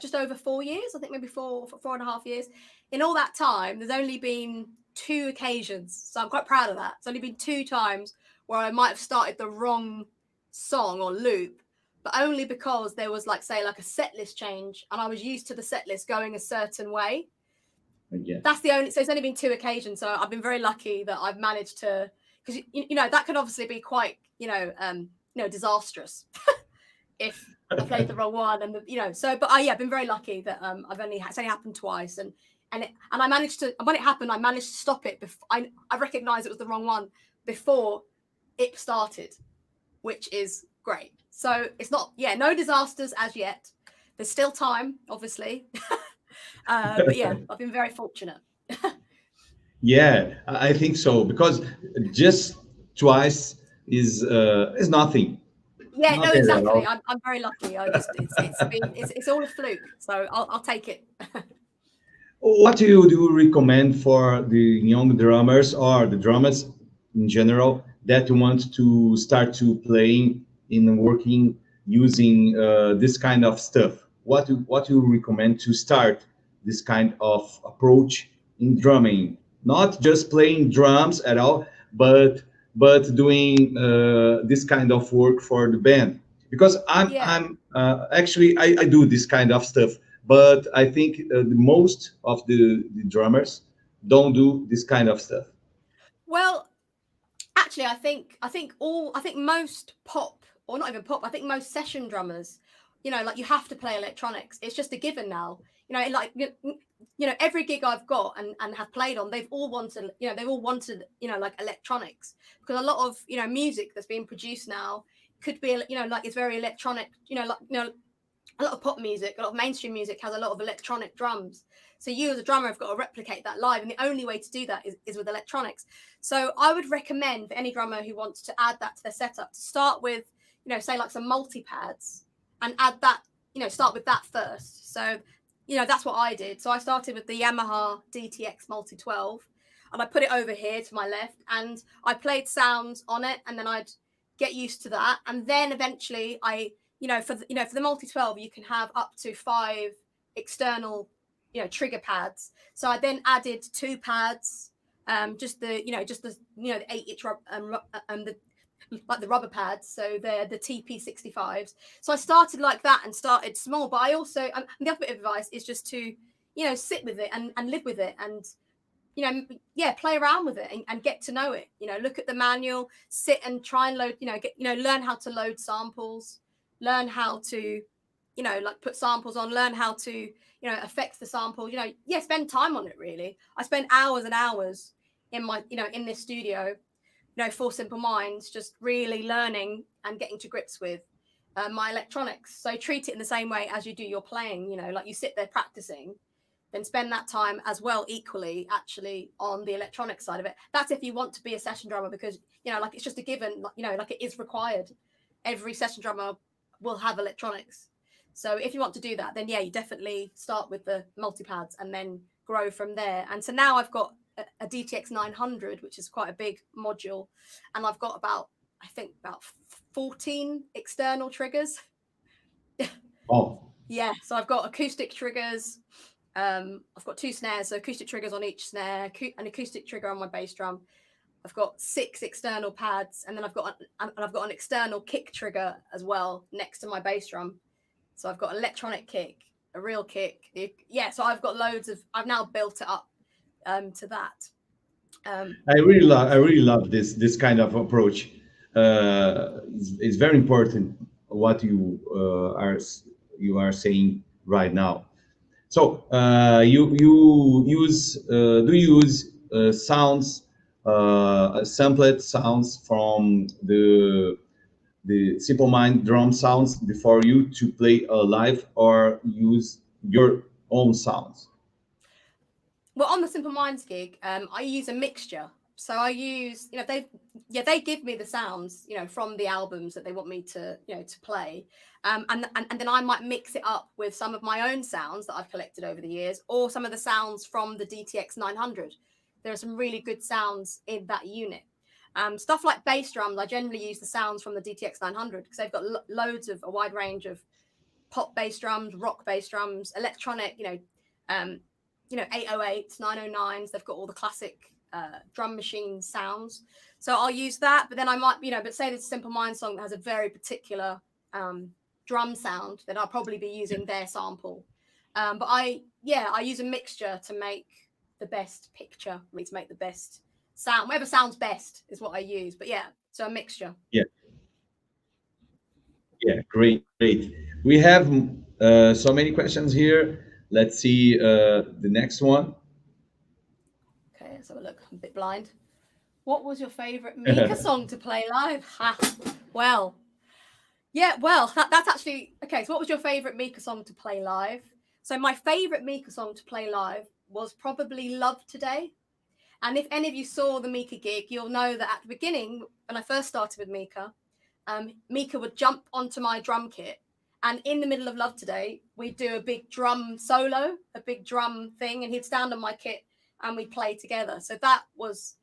B: Just over 4 years, I think maybe 4.5 years. In all that time, there's only been 2 occasions, so I'm quite proud of that. It's only been 2 times where I might have started the wrong song or loop, but only because there was like, say, like a set list change, and I was used to the set list going a certain way.
A: Yeah.
B: That's the only. So it's only been 2 occasions. So I've been very lucky that I've managed to, because you know that can obviously be quite disastrous if I played the wrong one, and so. But I've been very lucky that it's only happened twice, and I managed to, when it happened, I managed to stop it before I recognized it was the wrong one before it started, which is great. So it's not no disasters as yet. There's still time, obviously. But yeah, I've been very fortunate.
A: Yeah, I think so, because just twice is nothing.
B: Yeah,
A: Nothing
B: no, exactly.
A: at
B: I'm very lucky. It's all a fluke, so I'll take it.
A: What do you recommend for the young drummers or the drummers in general that want to start to playing in working using this kind of stuff? What do you recommend to start this kind of approach in drumming? Not just playing drums at all, but doing this kind of work for the band. Because I'm actually I do this kind of stuff, but I think the most of the drummers don't do this kind of stuff.
B: Well, actually, I think most pop, or not even pop, I think most session drummers, like you have to play electronics. It's just a given now. Every gig I've got and have played on, they've all wanted like electronics, because a lot of music that's being produced now could be like it's very electronic. A lot of pop music, a lot of mainstream music has a lot of electronic drums. So you as a drummer have got to replicate that live, and the only way to do that is with electronics. So I would recommend for any drummer who wants to add that to their setup to start with, say like some multi-pads, and add that, start with that first. So, that's what I did. So I started with the Yamaha DTX Multi 12, and I put it over here to my left, and I played sounds on it, and then I'd get used to that. And then eventually for the Multi 12, you can have up to 5 external, trigger pads. So I then added 2 pads, just the 8-inch the rubber pads. So they're the TP65s. So I started like that and started small. But I also, the other bit of advice is just to, sit with it and live with it, and play around with it and get to know it. Look at the manual, sit and try and load. Learn how to load samples. Learn how to, like put samples on, learn how to, affect the sample, spend time on it, really. I spend hours and hours in my, in this studio, for Simple Minds, just really learning and getting to grips with my electronics. So treat it in the same way as you do your playing, like you sit there practicing, then spend that time as well equally actually on the electronic side of it. That's if you want to be a session drummer, because, like it's just a given, like it is required. Every session drummer will have electronics. So if you want to do that, then you definitely start with the multi-pads and then grow from there. And so now I've got a DTX 900, which is quite a big module, and I've got about 14 external triggers.
A: Oh.
B: Yeah, so I've got acoustic triggers. I've got 2 snares, so acoustic triggers on each snare, an acoustic trigger on my bass drum. I've got 6 external pads, and then I've got an external kick trigger as well next to my bass drum. So I've got an electronic kick, a real kick. So I've got loads of. I've now built it up to that.
A: I really love this kind of approach. It's very important what you are saying right now. So you use do you use sounds, sampled sounds from the Simple Mind drum sounds before you to play live, or use your own sounds?
B: Well, on the Simple Minds gig, I use a mixture. So I use, they give me the sounds, from the albums that they want me to, to play. And then I might mix it up with some of my own sounds that I've collected over the years, or some of the sounds from the DTX 900. There are some really good sounds in that unit. Stuff like bass drums, I generally use the sounds from the DTX 900 because they've got a wide range of pop bass drums, rock bass drums, electronic, 808s, 909s. They've got all the classic drum machine sounds. So I'll use that, but then I might, but say this Simple Minds song that has a very particular drum sound, then I'll probably be using their sample. But I use a mixture to make the best picture, to make the best sound. Whatever sounds best is what I use. But yeah, so a mixture.
A: Yeah, great. We have so many questions here. Let's see the next one.
B: Okay, let's have a look. I'm a bit blind. What was your favorite Mika song to play live? That's actually okay. So what was your favorite Mika song to play live? So my favorite Mika song to play live was probably Love Today. And if any of you saw the Mika gig, you'll know that at the beginning, when I first started with Mika, Mika would jump onto my drum kit, and in the middle of Love Today, we'd do a big drum solo, a big drum thing, and he'd stand on my kit and we'd play together. So that was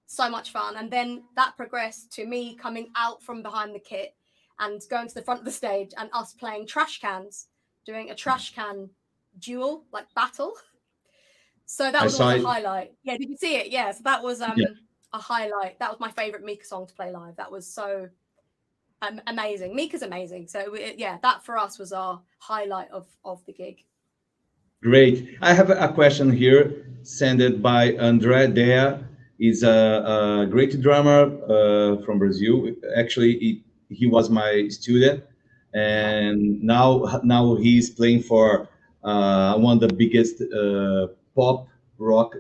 B: so much fun. And then that progressed to me coming out from behind the kit and going to the front of the stage and us playing trash cans, doing a trash can duel, like battle. So that was a highlight. Yeah, did you see it? Yeah, so that was a highlight. That was my favorite Mika song to play live. That was so amazing. Mika's amazing. So that for us was our highlight of the gig.
A: Great. I have a question here sent by André Dea. He's a great drummer from Brazil. Actually, he was my student, and now he's playing for one of the biggest pop rock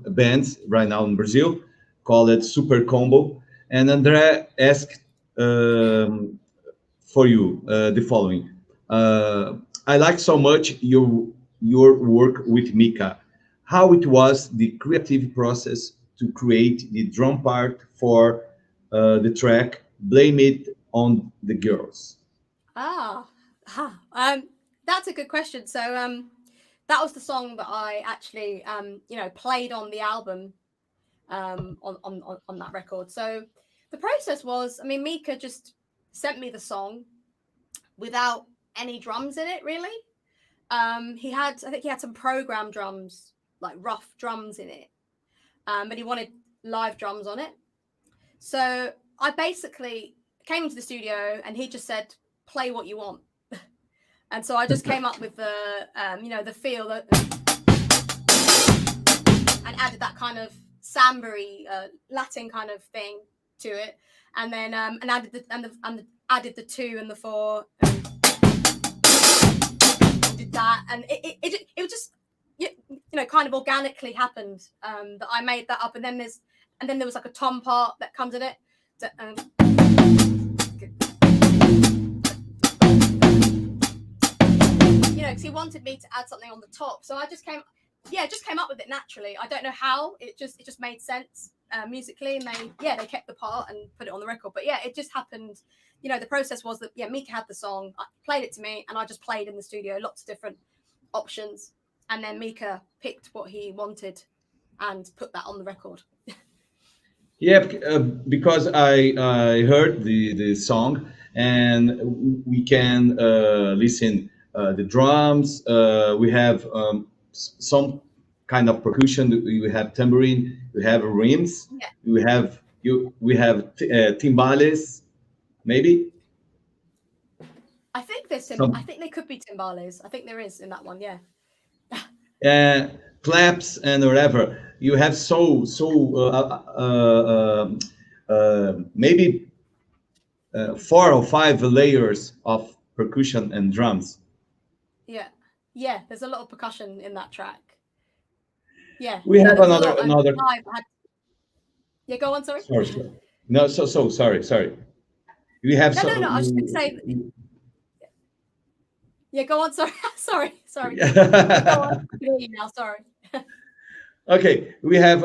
A: bands right now in Brazil, called Super Combo. And André asked for you the following. I like so much your work with Mika. How it was the creative process to create the drum part for the track "Blame It on the Girls"?
B: That's a good question. So that was the song that I actually played on the album on that record. So the process was, Mika just sent me the song without any drums in it, really. I think he had some program drums, like rough drums in it, but he wanted live drums on it. So I basically came into the studio and he just said, play what you want. And so I just came up with the the feel and added that kind of samba-y, Latin kind of thing to it, and then and added the 2 and the 4, and did that, and it was just kind of organically happened that I made that up, and then there was like a tom part that comes in it. Because he wanted me to add something on the top, so I just came up with it naturally. I don't know how, it just made sense musically, and they kept the part and put it on the record. But it just happened. The process was that Mika had the song, played it to me, and I just played in the studio lots of different options, and then Mika picked what he wanted and put that on the record.
A: Because I heard the song, and we can listen the drums. We have some kind of percussion. We have tambourine. We have rims. Yeah. We have timbales, maybe.
B: I think there's I think there could be timbales. I think there is in that one. Yeah.
A: Claps and whatever. You have maybe 4 or 5 layers of percussion and drums.
B: Yeah, there's a lot of percussion in that track. Yeah.
A: We have another.
B: Yeah, go on, sorry.
A: Sorry. No, sorry. We have
B: No, I was just going to say. Yeah, go on, sorry. Sorry. Go on. Now, sorry.
A: Okay, we have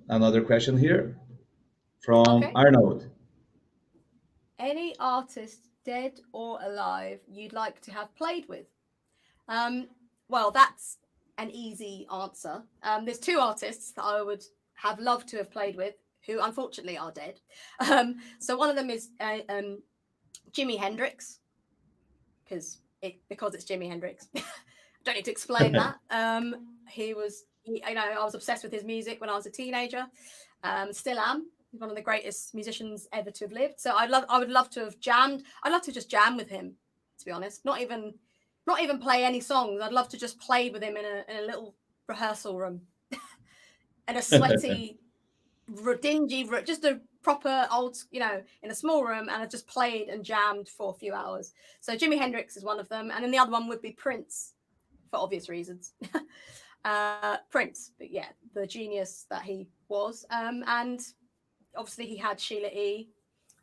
A: another question here from
B: Okay.
A: Arnold.
B: Any artist, dead or alive, you'd like to have played with? Well, that's an easy answer. There's two artists that I would have loved to have played with, who unfortunately are dead. So one of them is Jimi Hendrix, because it's Jimi Hendrix. Don't need to explain that. I was obsessed with his music when I was a teenager. Still am. He's one of the greatest musicians ever to have lived. So I would love to have jammed. I'd love to just jam with him, to be honest. Not even play any songs. I'd love to just play with him in a little rehearsal room, in a sweaty, dingy, just a proper old, in a small room, and I just played and jammed for a few hours. So Jimi Hendrix is one of them, and then the other one would be Prince, for obvious reasons. Prince, but yeah, the genius that he was, and obviously he had Sheila E.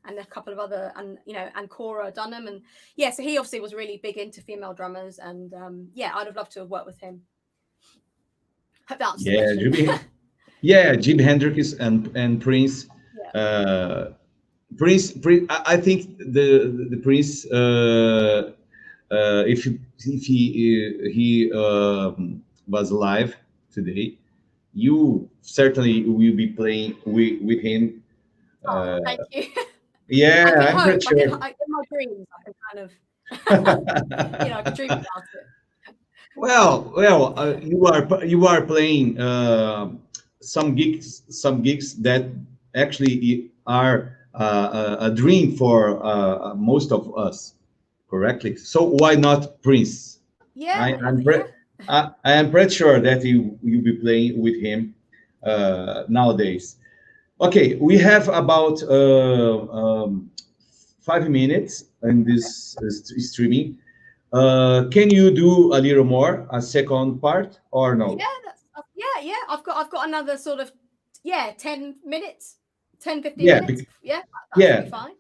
B: and a couple of other, and Cora Dunham, and yeah, so he obviously was really big into female drummers, and I'd have loved to have worked with him. Hope that answers the question.
A: Jimi Hendrix and Prince. Yeah. Prince. I think the Prince. If he was alive today, you certainly will be playing with him.
B: Thank you.
A: Yeah, I'm pretty sure.
B: In my dreams, I can kind of, I can dream about it.
A: Well, you are playing some gigs that actually are a dream for most of us, correctly? So why not Prince?
B: Yeah,
A: I am pretty sure that you'll be playing with him nowadays. Okay, we have about 5 minutes in this streaming. Can you do a little more, a second part, or no?
B: Yeah. I've got another sort of 10 minutes, 10, 15 minutes. That should be fine.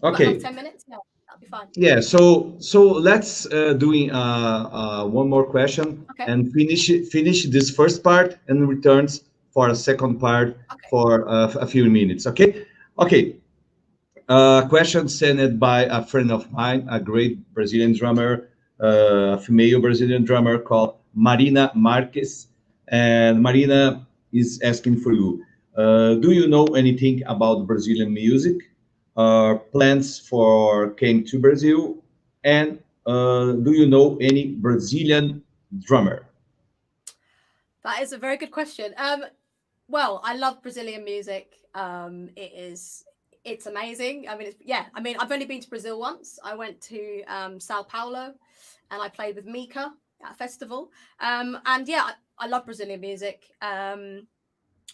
A: Okay.
B: 10 minutes. Yeah, that'll be fine.
A: Yeah. So let's doing one more question and finish this first part and returns for a second part for a few minutes. Okay. Question sent by a friend of mine, a great Brazilian drummer, a female Brazilian drummer called Marina Marques. And Marina is asking for you, do you know anything about Brazilian music? Plans for came to Brazil? And do you know any Brazilian drummer?
B: That is a very good question. Well, I love Brazilian music. It's amazing. I've only been to Brazil once. I went to Sao Paulo, and I played with Mika at a festival. I love Brazilian music.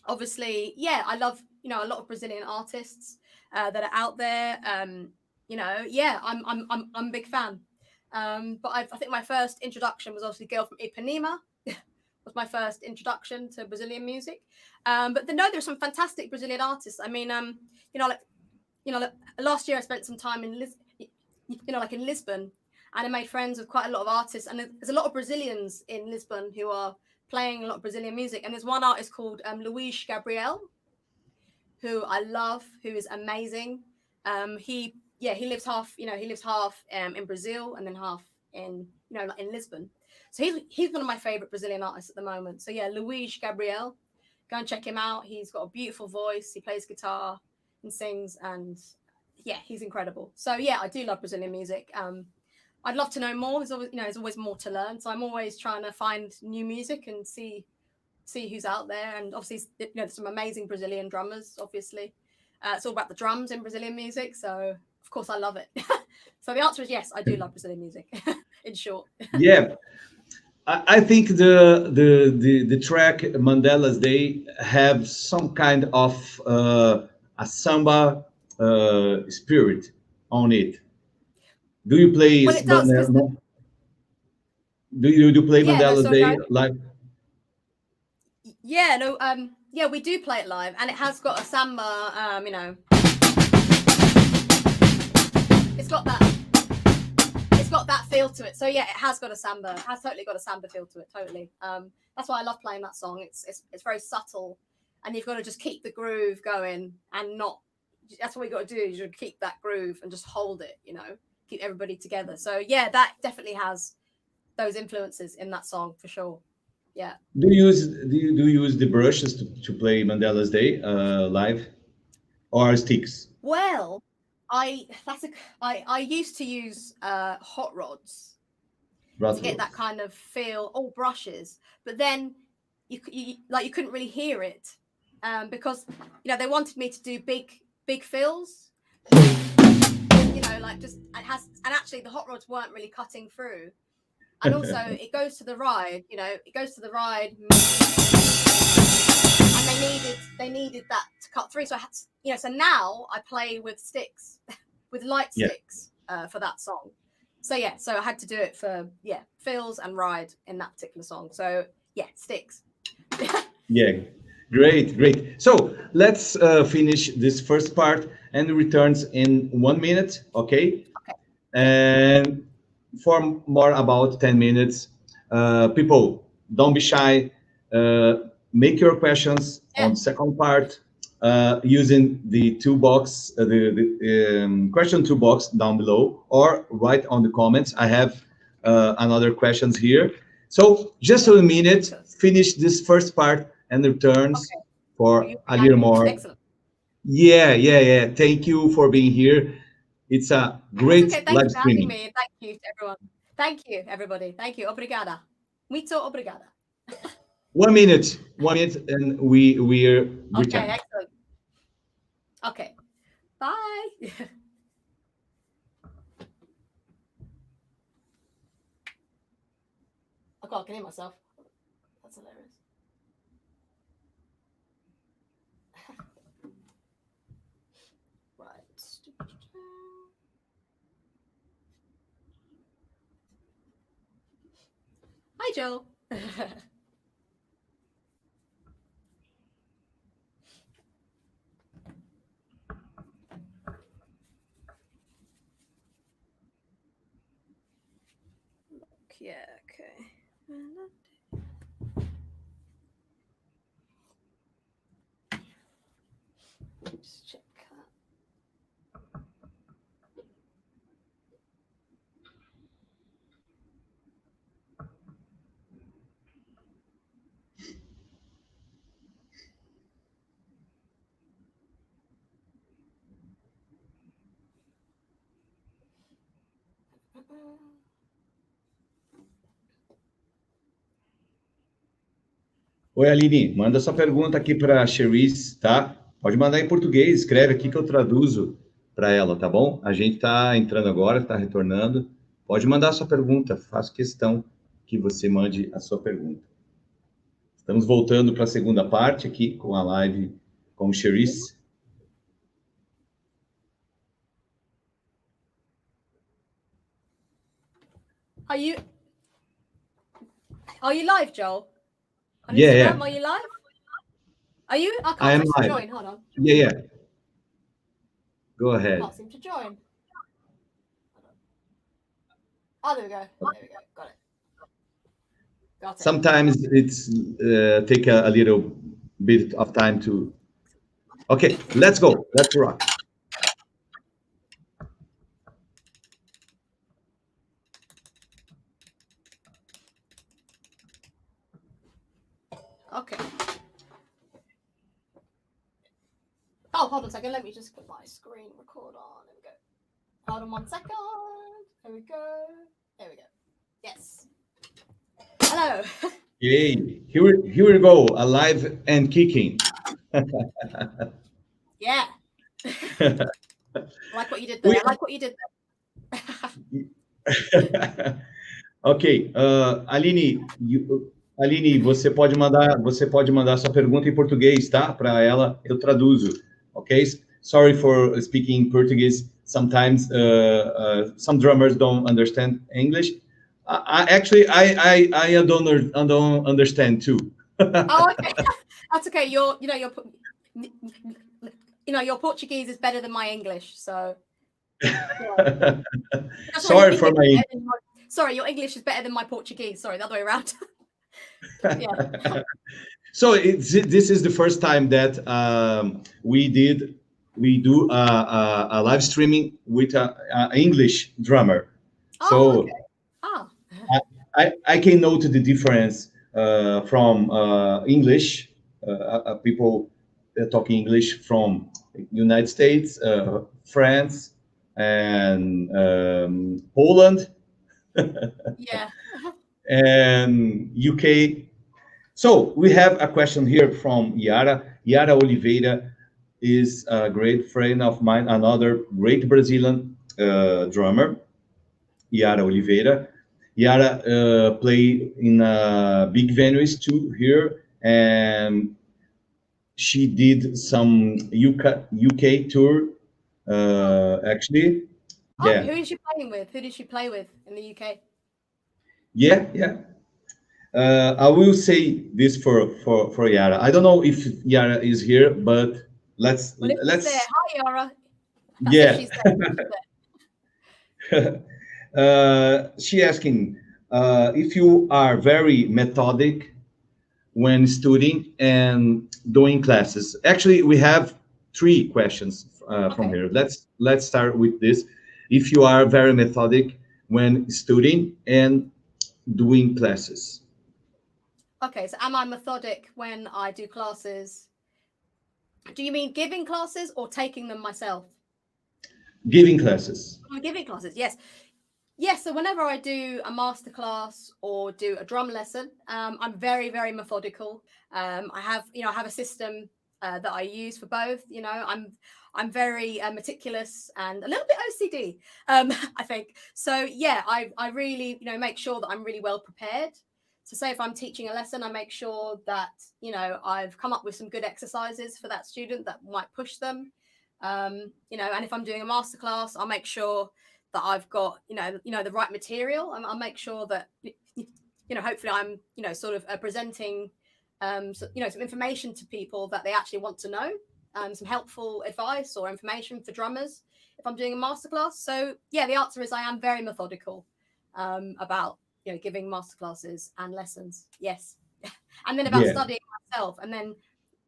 B: Obviously, I love a lot of Brazilian artists that are out there. I'm a big fan. But I think my first introduction was obviously Girl from Ipanema. Was my first introduction to Brazilian music. There's some fantastic Brazilian artists. Last year I spent some time in Lisbon, and I made friends with quite a lot of artists. And there's a lot of Brazilians in Lisbon who are playing a lot of Brazilian music. And there's one artist called Luis Gabriel, who I love, who is amazing. He lives half in Brazil and then half in Lisbon. So he's one of my favorite Brazilian artists at the moment. So Luis Gabriel, go and check him out. He's got a beautiful voice. He plays guitar and sings, and he's incredible. So I do love Brazilian music. I'd love to know more. There's always more to learn. So I'm always trying to find new music and see who's out there. And obviously, there's some amazing Brazilian drummers. Obviously, it's all about the drums in Brazilian music. So of course, I love it. So the answer is yes, I do love Brazilian music. In short. Yeah.
A: I think the track Mandela's Day have some kind of a samba spirit on it. Do you play?
B: Well, it does,
A: do you play Mandela's Day live?
B: We do play it live, and it has got a samba. It's got that feel to it. So yeah, it has got a samba. It has totally got a samba feel to it. Totally. That's why I love playing that song. It's very subtle, and you've got to just keep the groove going and not. That's what we got to do. You keep that groove and just hold it. You know, keep everybody together. So yeah, that definitely has those influences in that song for sure. Yeah.
A: Do you use the brushes to play Mandela's Day live, or sticks?
B: Well, I used to use hot rods to get that kind of feel, all brushes, but then you couldn't really hear it because they wanted me to do big fills, like just and actually the hot rods weren't really cutting through, and also it goes to the ride, and they needed that to cut through, so I had so now I play with sticks, with light sticks for that song. So I had to do it for fills and ride in that particular song. So sticks.
A: Yeah, great. So let's finish this first part and returns in 1 minute, okay? And for more about 10 minutes, people, don't be shy. Make your questions on the second part using the toolbox, the question toolbox down below, or write on the comments. I have another questions here. So just a minute, finish this first part and returns for a little more.
B: Excellent.
A: Yeah. Thank you for being here. It's a great live streaming.
B: Thank you to everyone. Thank you, everybody. Thank you. Obrigada. Muito obrigada.
A: 1 minute, and we're returning.
B: Okay, excellent. Okay, bye. Oh God, I can hear myself. That's hilarious. Right. Hi, Joe. Yeah, okay. Let's check that.
A: Oi, Aline, manda sua pergunta aqui para a Cherisse, tá? Pode mandar em português, escreve aqui que eu traduzo para ela, tá bom? A gente está entrando agora, está retornando. Pode mandar a sua pergunta, faço questão que você mande a sua pergunta. Estamos voltando para a segunda parte aqui com a live com o Cherisse.
B: Are you live, Joel?
A: Yeah.
B: Are you live? Are you? I
A: I am
B: can't
A: live.
B: join. Hold on.
A: Yeah. Go ahead.
B: I can't seem to join. Oh, there we go. There we go. Got it.
A: Sometimes it's take a little bit of time to. Okay, let's go. Let's rock.
B: Okay. Oh, hold on a second. Let me just put my screen record on. There we go. Hold on 1 second. There we go. There we go. Yes. Hello.
A: Yay. Here we go. Alive and kicking.
B: Yeah. I like what you did there.
A: Ok. Aline, você pode mandar sua pergunta em português, tá? Para ela, eu traduzo. Ok? Sorry for speaking Portuguese. Sometimes some drummers don't understand English. I don't understand too.
B: Oh, okay. That's okay. Your Portuguese is better than my English, so. Yeah.
A: Sorry for my.
B: Sorry, your English is better than my Portuguese. Sorry, the other way around. Yeah.
A: So this is the first time that we do a live streaming with a English drummer.
B: Oh,
A: So
B: okay. Ah.
A: I can note the difference from English people talking English from United States, France, and Poland
B: Yeah.
A: and UK. So we have a question here from Yara. Yara Oliveira is a great friend of mine, another great Brazilian drummer, Yara Oliveira. Yara play in big venues too here, and she did some UK tour actually.
B: Oh,
A: Yeah,
B: who is she playing with? Who did she play with in the UK?
A: yeah. I will say this for Yara. I don't know if Yara is here, but let's
B: Well, if she's there, hi Yara. That's if
A: yeah.
B: she's there. She's there.
A: She asking if you are very methodic when studying and doing classes. Actually, we have three questions from
B: Okay.
A: here. Let's start with this. If you are very methodic when studying and doing classes.
B: Okay, so am I methodic when I do classes? Do you mean giving classes or taking them myself?
A: Giving classes.
B: I'm giving classes, yes. Yes, so whenever I do a masterclass or do a drum lesson, I'm very, very methodical. I have a system that I use for both. I'm very meticulous and a little bit OCD, I think. So yeah, I really make sure that I'm really well prepared. So say if I'm teaching a lesson, I make sure that I've come up with some good exercises for that student that might push them. And if I'm doing a masterclass, I'll make sure that I've got the right material. I'll make sure that hopefully I'm sort of presenting some information to people that they actually want to know, some helpful advice or information for drummers if I'm doing a masterclass. So yeah, the answer is I am very methodical about giving masterclasses and lessons. Yes. And then about studying myself, and then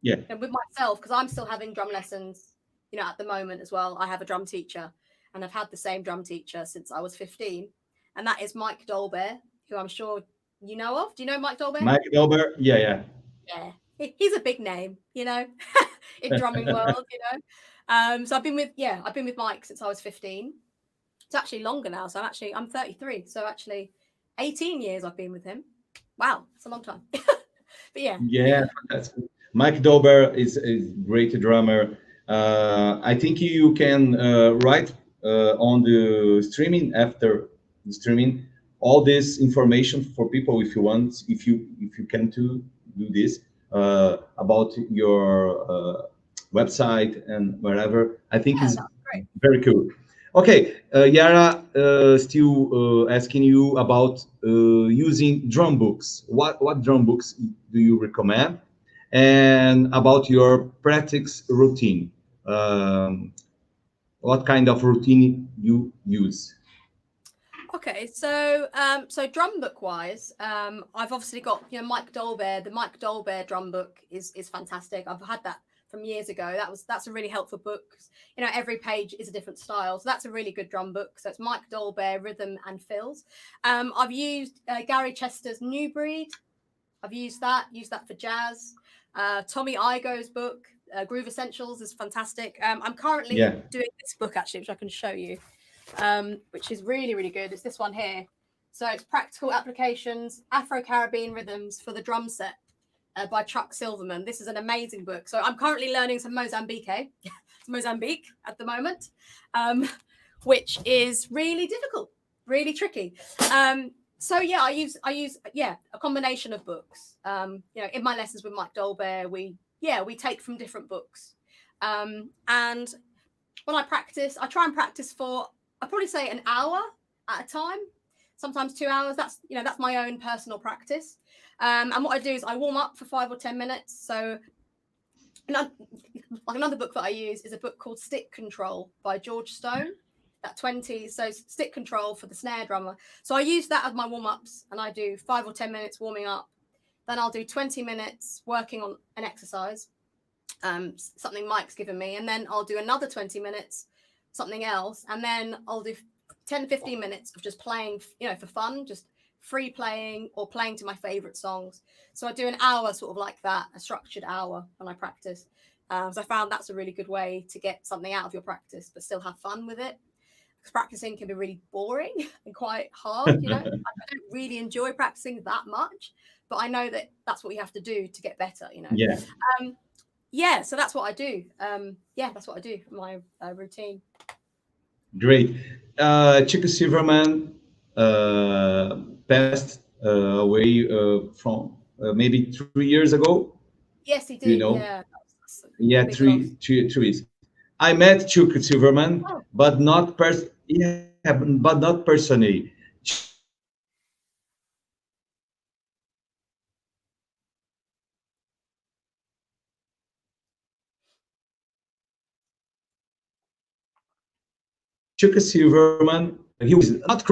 B: with myself, because I'm still having drum lessons at the moment as well. I have a drum teacher, and I've had the same drum teacher since I was 15, and that is Mike Dolbear, who I'm sure you know of. Do you know Mike Dolbear?
A: Mike Dolbear, yeah.
B: Yeah, he's a big name, in drumming world, So I've been with Mike since I was 15. It's actually longer now. So I'm 33. So actually 18 years I've been with him. Wow, it's a long time. But yeah.
A: Yeah, that's Mike Dolbear is a great drummer. I think you can write on the streaming after the streaming all this information for people if you want, if you can to do this about your website and wherever. I think is very cool. Okay, Yara, still asking you about using drum books. What drum books do you recommend? And about your practice routine. What kind of routine you use?
B: Okay, so drum book wise, I've obviously got Mike Dolbear. The Mike Dolbear drum book is fantastic. I've had that from years ago. That's a really helpful book. Every page is a different style, so that's a really good drum book. So it's Mike Dolbear, Rhythm and Fills. I've used Gary Chester's New Breed. I've used that for jazz. Tommy Igoe's book, Groove Essentials, is fantastic. I'm currently doing this book actually, which I can show you, which is really, really good. It's this one here. So it's Practical Applications, Afro-Caribbean Rhythms for the Drum Set by Chuck Silverman. This is an amazing book. So I'm currently learning some Mozambique at the moment, which is really difficult, really tricky. So yeah, I use a combination of books. In my lessons with Mike Dolbear, we take from different books. And when I practice, I try and practice for, I probably say an hour at a time, sometimes 2 hours. That's my own personal practice. And what I do is I warm up for 5 or 10 minutes. So another book that I use is a book called Stick Control by George Stone. that 20, so stick control for the snare drummer. So I use that as my warm-ups, and I do 5 or 10 minutes warming up. Then I'll do 20 minutes working on an exercise, something Mike's given me, and then I'll do another 20 minutes, something else, and then I'll do 10, 15 minutes of just playing, for fun, just free playing or playing to my favorite songs. So I do an hour sort of like that, a structured hour when I practice. So I found that's a really good way to get something out of your practice, but still have fun with it. Because practicing can be really boring and quite hard, I don't really enjoy practicing that much, but I know that that's what you have to do to get better,
A: Yeah.
B: So that's what I do. That's what I do for my routine.
A: Great. Chico Silverman passed away from maybe 3 years ago.
B: Yes, he did.
A: Yeah, three years. I met Chico Silverman, but not personally. Chico Silverman, he was not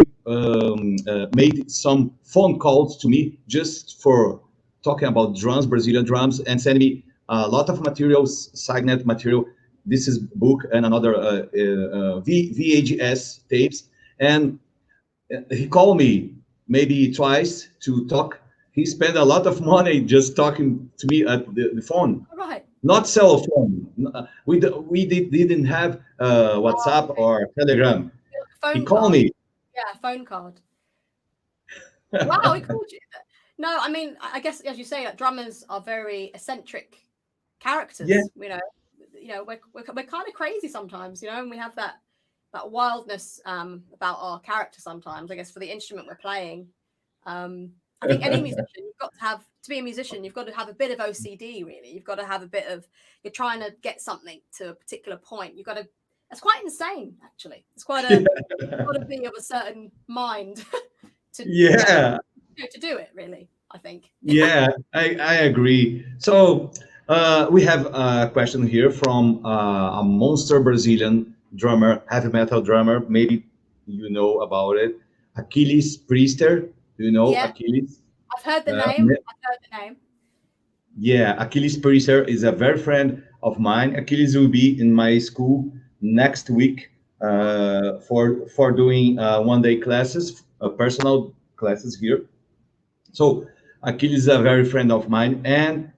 A: made some phone calls to me just for talking about drums, Brazilian drums, and sending me a lot of materials, signed material. This is book and another VHS tapes. And he called me maybe twice to talk. He spent a lot of money just talking to me at the phone.
B: Right.
A: Not cell phone. We didn't have WhatsApp or Telegram. He called me.
B: Yeah, phone card. Wow, he called you. No, I mean, I guess as you say, like, drummers are very eccentric characters.
A: Yeah.
B: We're kind of crazy sometimes, and we have that wildness about our character sometimes. I guess for the instrument we're playing. I think any musician, to be a musician, you've got to have a bit of OCD, really. You've got to have a bit of, you're trying to get something to a particular point. That's quite insane, actually. It's quite you've got to be of a certain mind to do it, really, I think.
A: Yeah, I agree. So we have a question here from a monster Brazilian drummer, heavy metal drummer. Maybe you know about it. Achilles Priester. Do you know Achilles?
B: I've heard the name.
A: Yeah, Achilles Priester is a very friend of mine. Achilles will be in my school next week for doing one-day classes, personal classes here. So Achilles is a very friend of mine, and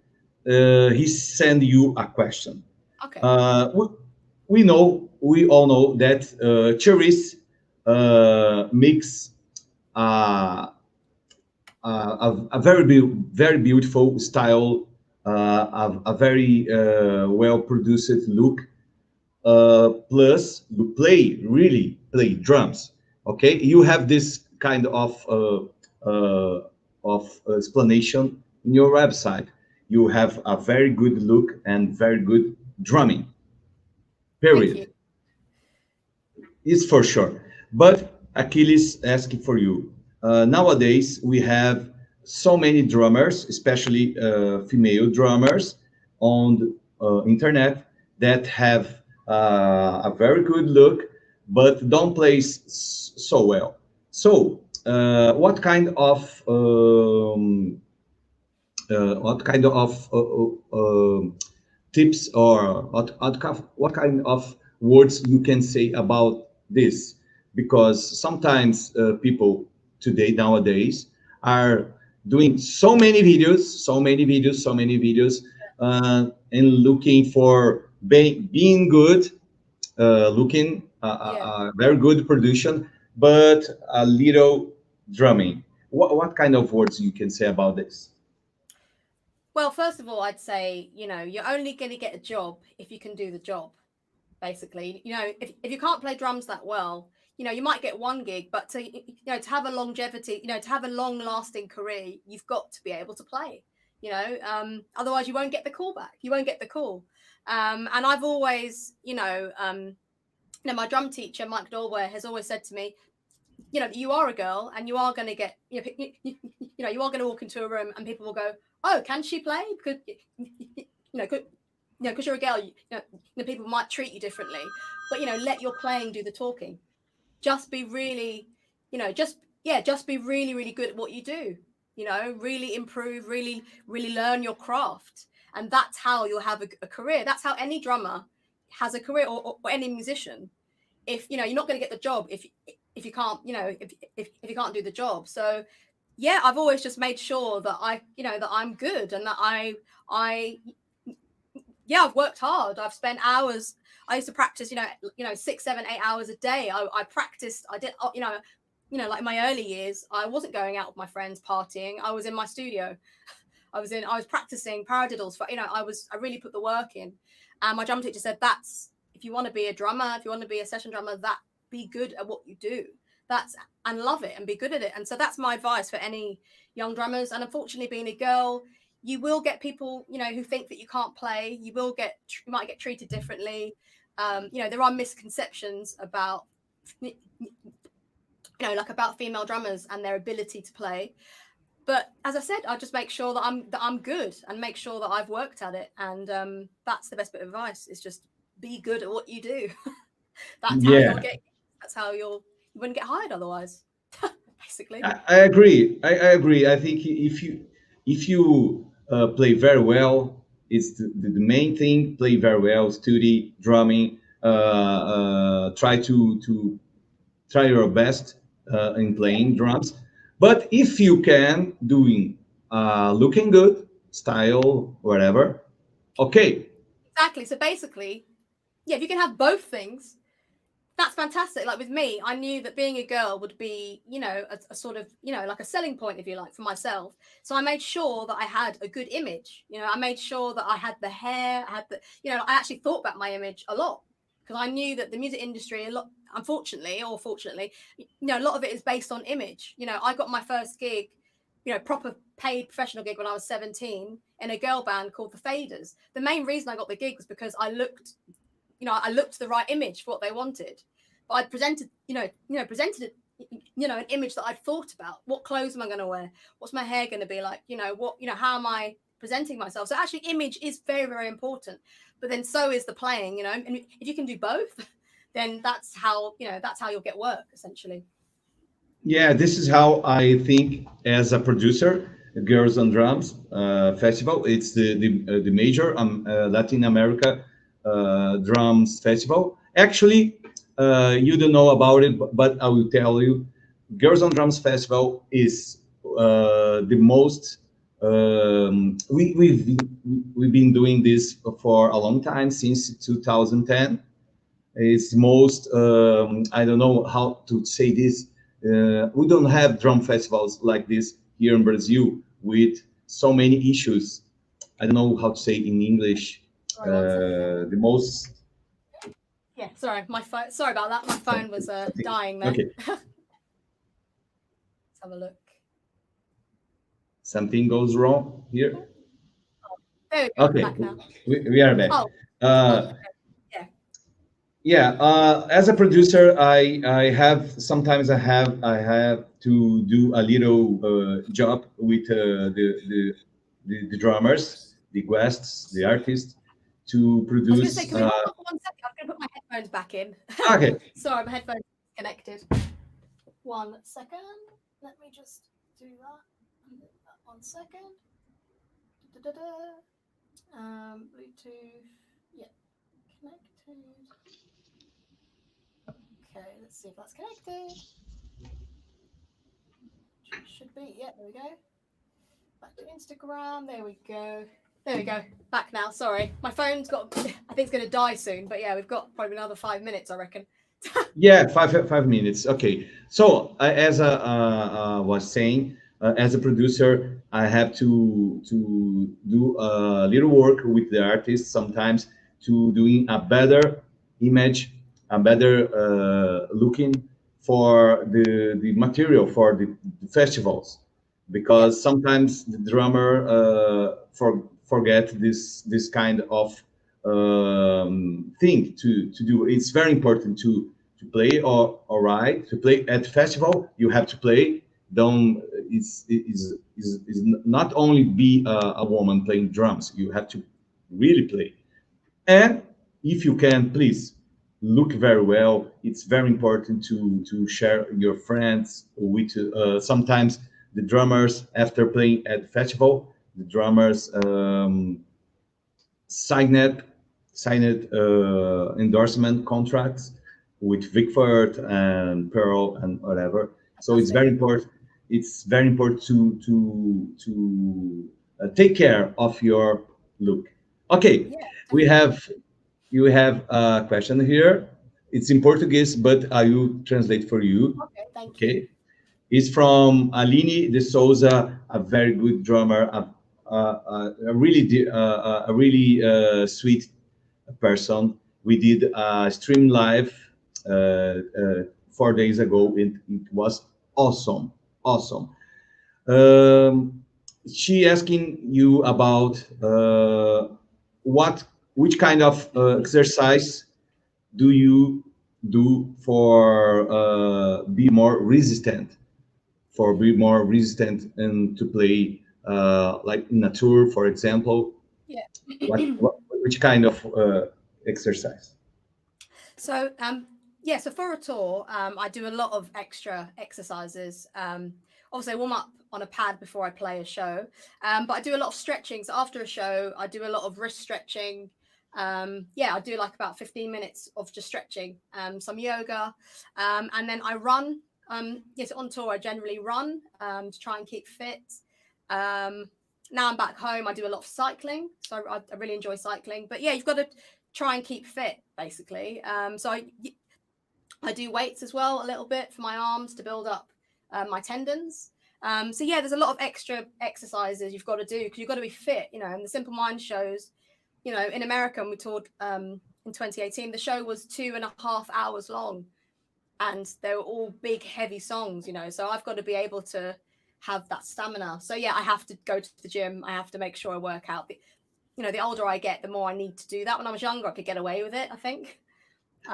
A: he sent you a question.
B: Okay.
A: We all know that Cherisse makes a very beautiful style, a very well produced look. Plus, you really play drums. Okay, you have this kind of explanation in your website. You have a very good look and very good drumming. Period. It's for sure. But Achilles asking for you. Nowadays, we have so many drummers, especially female drummers, on the internet that have a very good look, but don't play so well. So, what kind of tips or what kind of words you can say about this? Because sometimes people nowadays are doing so many videos, and looking for being good, looking very good production, but a little drumming. What kind of words you can say about this?
B: Well, first of all, I'd say, you're only going to get a job if you can do the job, basically. If you can't play drums that well, you might get one gig, but to have a longevity, to have a long lasting career, you've got to be able to play, otherwise you won't get the call back. You won't get the call. And I've always, my drum teacher, Mike Dolware, has always said to me, you are a girl and you are going to get, you are going to walk into a room and people will go, oh, can she play? Because, because you're a girl, people might treat you differently, but, let your playing do the talking. just be really, just be really, really good at what you do. Really improve, really, really learn your craft. And that's how you'll have a career. That's how any drummer has a career, or any musician. If you're not going to get the job if you can't, if you can't do the job. So yeah, I've always just made sure that that I'm good, and that I've worked hard. I've spent hours. I used to practice, 6, 7, 8 hours a day. I practiced. I did, like in my early years, I wasn't going out with my friends partying. I was in my studio. I was practicing paradiddles for, I really put the work in. And my drum teacher said, if you want to be a drummer, if you want to be a session drummer, be good at what you do. And love it and be good at it. And so that's my advice for any young drummers. And unfortunately, being a girl, you will get people, who think that you can't play. You might get treated differently. There are misconceptions about, about female drummers and their ability to play. But as I said, I just make sure that I'm good, and make sure that I've worked at it. And that's the best bit of advice, is just be good at what you do. That's how you wouldn't get hired otherwise. Basically.
A: I agree. I agree. I think if you play very well, it's the main thing. Play very well, study drumming, try your best in playing drums. But if you can doing looking good, style, whatever, okay.
B: Exactly. So basically, yeah, if you can have both things, that's fantastic. Like with me, I knew that being a girl would be, a sort of, like a selling point, if you like, for myself. So I made sure that I had a good image. I made sure that I had the hair, I actually thought about my image a lot, because I knew that the music industry, unfortunately or fortunately, a lot of it is based on image. I got my first gig, proper paid professional gig when I was 17 in a girl band called the Faders. The main reason I got the gig was because I looked the right image for what they wanted. But I presented an image that I'd thought about. What clothes am I going to wear? What's my hair going to be like? How am I presenting myself? So actually, image is very, very important. But then so is the playing. And if you can do both, then that's how you'll get work, essentially.
A: Yeah, this is how I think as a producer. Girls on Drums Festival. It's the major Latin America drums festival. Actually, you don't know about it, but I will tell you. Girls on Drums Festival is the most. We've been doing this for a long time, since 2010. It's most. I don't know how to say this. We don't have drum festivals like this here in Brazil, with so many issues. I don't know how to say in English. The most.
B: Yeah, sorry, my phone. Sorry about that. My phone was dying there.
A: Okay.
B: Let's have a look.
A: Something goes wrong here.
B: Oh, there we go.
A: Okay,
B: back now.
A: we are back.
B: Oh.
A: Yeah. As a producer, I have to do a little job with the drummers, the guests, the artists, to produce.
B: I was going to say, can we hold on for 1 second? I'm going to put my headphones back in.
A: Okay.
B: Sorry, my headphones are connected. 1 second. Let me just do that. 1 second. Bluetooth. Yeah. Connected. Okay, let's see if that's connected. Should be. Yeah, there we go. Back to Instagram. There we go. There we go. Back now. Sorry. My phone's got, I think it's going to die soon. But yeah, we've got probably another 5 minutes, I reckon.
A: Yeah, 5 minutes. Okay. So as I was saying, as a producer, I have to do a little work with the artist sometimes, to doing a better image, a better looking for the material for the festivals, because sometimes the drummer forget this kind of thing to do. It's very important to play all right. To play at festival, you have to play. Don't is not only be a woman playing drums. You have to really play. And if you can, please look very well. It's very important to share your friends with. Sometimes the drummers, after playing at the festival, the drummers signed endorsement contracts with Vickford and Pearl and whatever. So it's very important. It's very important to take care of your look. Okay,
B: Yeah,
A: we
B: definitely.
A: have you have a question here. It's in Portuguese, but I will translate for you.
B: Okay, thank you.
A: Okay, it's from Aline de Souza, a very good drummer, a really sweet person. We did a stream live 4 days ago. It was awesome, awesome. Um, she asking you about what, which kind of exercise do you do for be more resistant and to play like in a tour, for example.
B: Yeah.
A: What which kind of exercise?
B: So, yeah, so for a tour, I do a lot of extra exercises. Obviously, I warm up on a pad before I play a show, but I do a lot of stretching. So after a show, I do a lot of wrist stretching. Yeah, I do like about 15 minutes of just stretching, some yoga, and then I run. Yes, on tour, I generally run to try and keep fit. Um, Now I'm back home, I do a lot of cycling. So I really enjoy cycling. But yeah, you've got to try and keep fit, basically. I do weights as well a little bit for my arms to build up my tendons. So yeah, there's a lot of extra exercises you've got to do because you've got to be fit, you know. And the Simple Mind shows, you know, in America, and we toured in 2018, the show was 2.5 hours long, and they were all big, heavy songs, you know. So I've got to be able to have that stamina. So yeah, I have to go to the gym. I have to make sure I work out. You know, the older I get, the more I need to do that. When I was younger, I could get away with it, I think.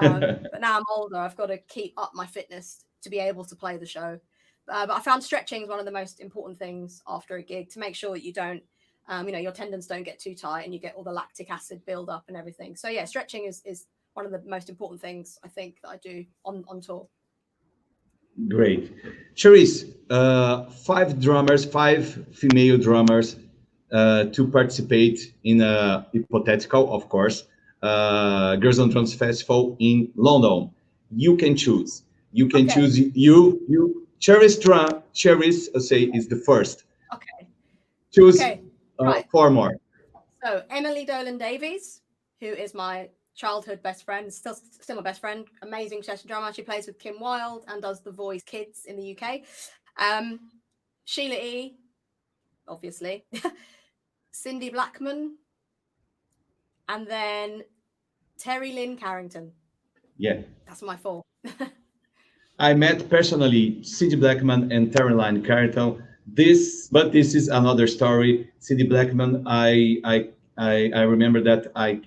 B: But now I'm older, I've got to keep up my fitness to be able to play the show. But I found stretching is one of the most important things after a gig to make sure that you don't, you know, your tendons don't get too tight and you get all the lactic acid build up and everything. So yeah, stretching is one of the most important things I think that I do on tour.
A: Great. Cherisse, five female drummers to participate in a hypothetical, of course, Girls on Drums Festival in London. You can choose. You can
B: Okay.
A: choose Cherisse Osei is the first.
B: Okay.
A: Choose
B: Okay. Right.
A: 4 more.
B: So Emily Dolan Davies, who is my childhood best friend, still my best friend, amazing session drummer. She plays with Kim Wilde and does The Voice Kids in the UK. Sheila E, obviously. Cindy Blackman, and then Terry Lynn Carrington.
A: Yeah.
B: That's my 4.
A: I met personally Cindy Blackman and Terry Lynn Carrington. This is another story. Cindy Blackman, I remember that I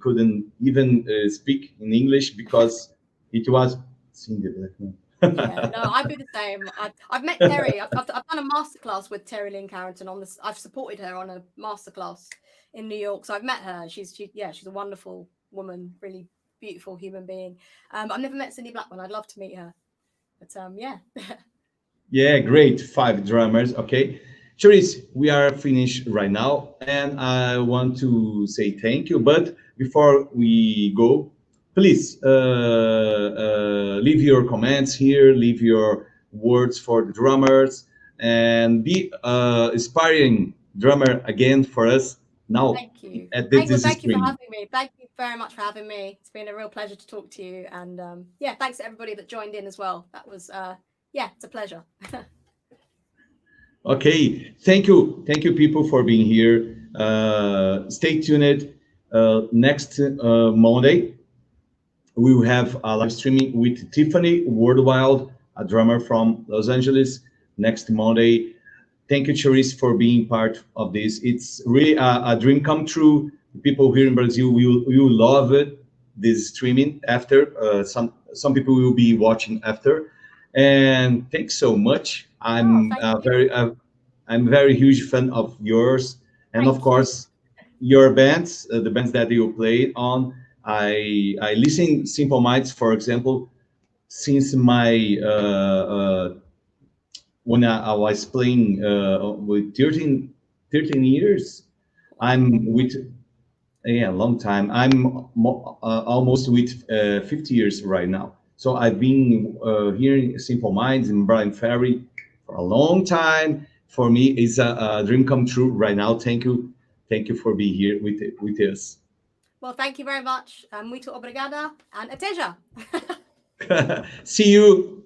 A: couldn't even speak in English because it was Cindy Blackman.
B: Yeah, no, I'd be the same. I've met Terry. I've done a masterclass with Terry Lynn Carrington on this. I've supported her on a masterclass in New York, so I've met her. She's a wonderful woman, really beautiful human being. I've never met Cindy Blackman. I'd love to meet her, but yeah.
A: Yeah, great. 5 drummers. Okay. Cherisse, we are finished right now, and I want to say thank you. But before we go, please leave your comments here, leave your words for the drummers, and be inspiring drummer again for us now.
B: Thank you.
A: At this
B: Thank you for
A: stream.
B: having me. Thank you very much for having me. It's been a real pleasure to talk to you. And yeah, thanks to everybody that joined in as well. That was, yeah, it's a pleasure.
A: Okay, thank you, people, for being here. Stay tuned. Next Monday, we will have a live streaming with Tiffany Worldwide, a drummer from Los Angeles. Next Monday. Thank you, Cherisse, for being part of this. It's really a dream come true. People here in Brazil will love it. This streaming after some people will be watching after. And thanks so much. I'm very huge fan of yours, and of course your bands, the bands that you played on. I listen Simple Minds, for example, since my when I was playing with 13 years. I'm with a long time. I'm almost with 50 years right now. So I've been hearing Simple Minds and Bryan Ferry for a long time. For me, it's a dream come true right now. Thank you for being here with us.
B: Well, thank you very much. Muito obrigada and ateja.
A: See you.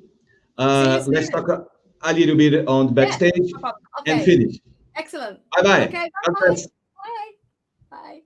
B: See you
A: Let's
B: soon.
A: talk a little bit on backstage
B: Okay.
A: and finish.
B: Excellent.
A: Bye bye.
B: Okay, bye. Bye. Bye.